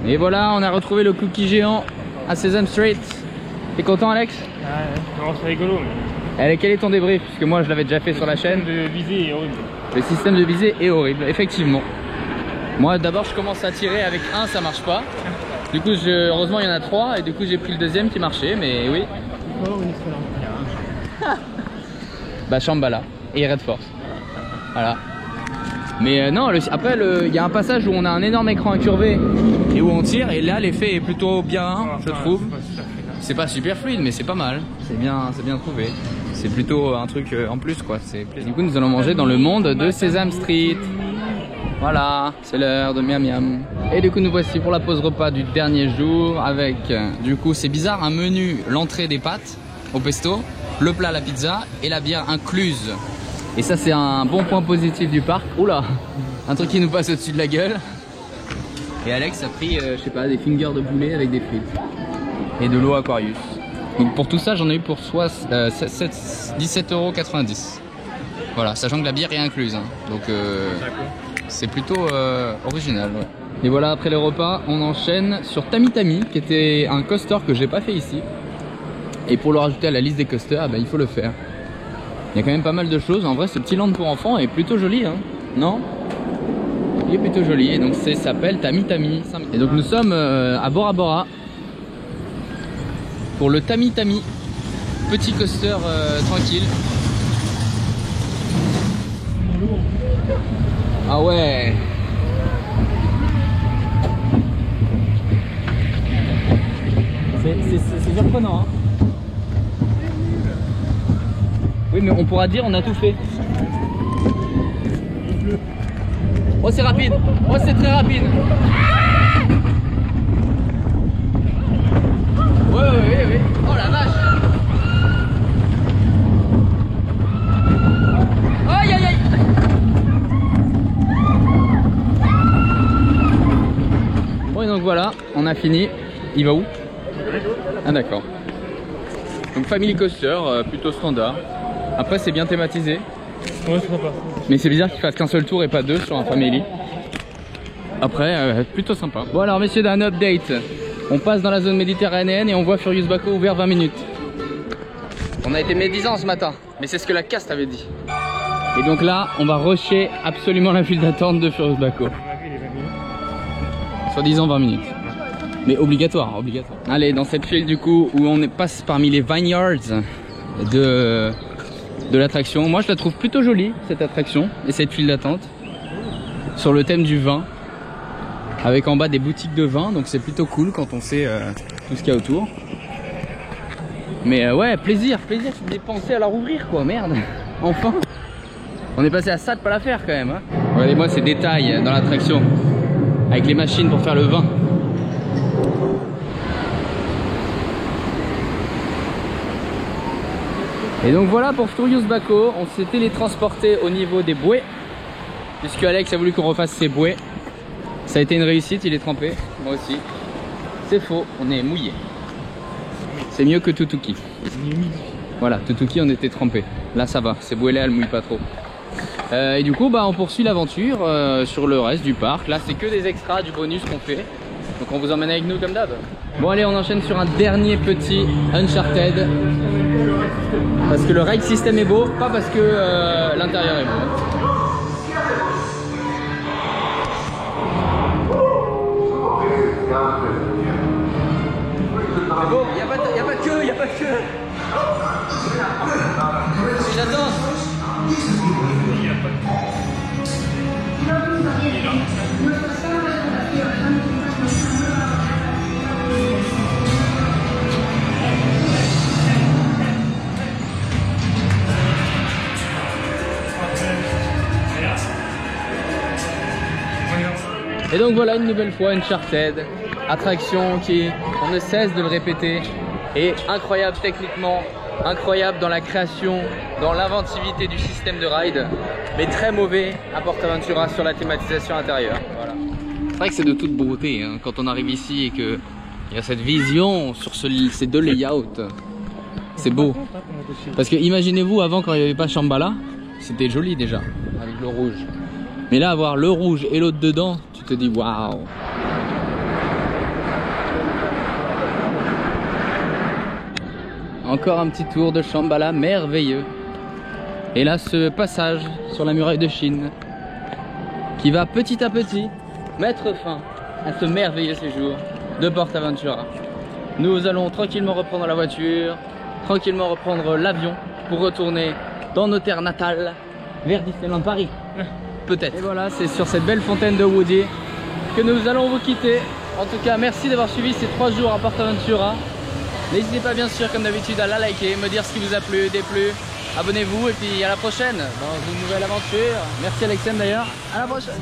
Speaker 1: Et voilà, on a retrouvé le cookie géant à Sesame Street. T'es content, Alex?
Speaker 2: Ouais, c'est rigolo. Mais...
Speaker 1: Allez, quel est ton débrief? Puisque moi je l'avais déjà fait sur la chaîne.
Speaker 2: Le système de visée est horrible.
Speaker 1: Le système de visée est horrible, effectivement. Moi d'abord je commence à tirer avec un, ça marche pas. Du coup heureusement il y en a 3 et du coup j'ai pris le deuxième qui marchait, mais oui. Bah Shambhala et Red Force. Voilà. Mais non, après il y a un passage où on a un énorme écran incurvé et où on tire, et là l'effet est plutôt bien, je trouve. C'est pas super fluide, mais c'est pas mal. C'est bien trouvé. C'est plutôt un truc en plus, quoi. Du coup nous allons manger dans le monde de Sesame Street. Voilà, c'est l'heure de miam miam. Et du coup nous voici pour la pause repas du dernier jour avec, du coup c'est bizarre, un menu, l'entrée des pâtes au pesto, le plat, la pizza et la bière incluse. Et ça c'est un bon point positif du parc. Oula, un truc qui nous passe au-dessus de la gueule. Et Alex a pris, je sais pas, des fingers de poulet avec des frites. Et de l'eau Aquarius. Donc pour tout ça j'en ai eu pour 17,90 €. Voilà, sachant que la bière est incluse. Hein. Donc c'est plutôt original. Ouais. Et voilà, après le repas, on enchaîne sur Tami Tami, qui était un coaster que j'ai pas fait ici. Et pour le rajouter à la liste des coasters, il faut le faire. Il y a quand même pas mal de choses. En vrai, ce petit land pour enfants est plutôt joli, hein. Non? Il est plutôt joli. Et donc, ça s'appelle Tami Tami. Et donc, nous sommes à Bora Bora pour le Tami Tami. Petit coaster tranquille. Ah ouais. C'est surprenant, hein. Oui, mais on pourra dire on a tout fait. Oh, c'est rapide. Oh, c'est très rapide. Ouais. Oh la vache. Aïe aïe aïe. Bon, et donc voilà, on a fini. Il va où? Ah d'accord. Donc Family Coaster, plutôt standard. Après c'est bien thématisé.
Speaker 2: Ouais, c'est sympa.
Speaker 1: Mais c'est bizarre qu'il fasse qu'un seul tour et pas deux sur un Family. Après, plutôt sympa. Bon alors messieurs, d'un update. On passe dans la zone méditerranéenne et on voit Furious Baco ouvert 20 minutes. On a été médisants ce matin, mais c'est ce que la cast avait dit. Et donc là, on va rusher absolument la file d'attente de Furious Baco. Soi-disant 20 minutes. Mais obligatoire. Allez, dans cette file du coup où on passe parmi les vineyards de l'attraction. Moi je la trouve plutôt jolie cette attraction et cette file d'attente. Sur le thème du vin. Avec en bas des boutiques de vin, donc c'est plutôt cool quand on sait tout ce qu'il y a autour. Mais ouais, plaisir, j'ai pensé à la rouvrir quoi, merde. Enfin. On est passé à ça de pas la faire quand même. Hein. Regardez-moi ces détails dans l'attraction. Avec les machines pour faire le vin. Et donc voilà pour Furious Baco, on s'est télétransporté au niveau des bouées. Puisque Alex a voulu qu'on refasse ses bouées. Ça a été une réussite, il est trempé, moi aussi. C'est faux, on est mouillé. C'est mieux que Tutuki. Voilà, Tutuki on était trempé. Là ça va, ces bouées là elles mouillent pas trop. Et du coup on poursuit l'aventure sur le reste du parc. Là c'est que des extras, du bonus qu'on fait. Donc on vous emmène avec nous comme d'hab. Bon allez, on enchaîne sur un dernier petit Uncharted. Parce que le ride system est beau, pas parce que l'intérieur est beau. C'est beau, y a pas de queue, J'attends. Et donc voilà une nouvelle fois Uncharted attraction qui, on ne cesse de le répéter, est incroyable techniquement, incroyable dans la création, dans l'inventivité du système de ride, mais très mauvais à PortAventura sur la thématisation intérieure. Voilà. C'est vrai que c'est de toute beauté hein, quand on arrive ici et qu'il y a cette vision sur ces deux layouts. C'est beau. Parce que imaginez-vous avant quand il n'y avait pas Shambhala, c'était joli déjà avec le rouge. Mais là avoir le rouge et l'autre dedans, tu te dis waouh. Encore un petit tour de Shambhala merveilleux. Et là ce passage sur la muraille de Chine qui va petit à petit mettre fin à ce merveilleux séjour de PortAventura. Nous allons tranquillement reprendre la voiture, tranquillement reprendre l'avion pour retourner dans nos terres natales vers Disneyland Paris. Peut-être. Et voilà, c'est sur cette belle fontaine de Woody que nous allons vous quitter. En tout cas, merci d'avoir suivi ces 3 jours à PortAventura. N'hésitez pas bien sûr comme d'habitude à la liker, me dire ce qui vous a plu, déplu. Abonnez-vous et puis à la prochaine dans une nouvelle aventure. Merci Alexandre d'ailleurs. À la prochaine.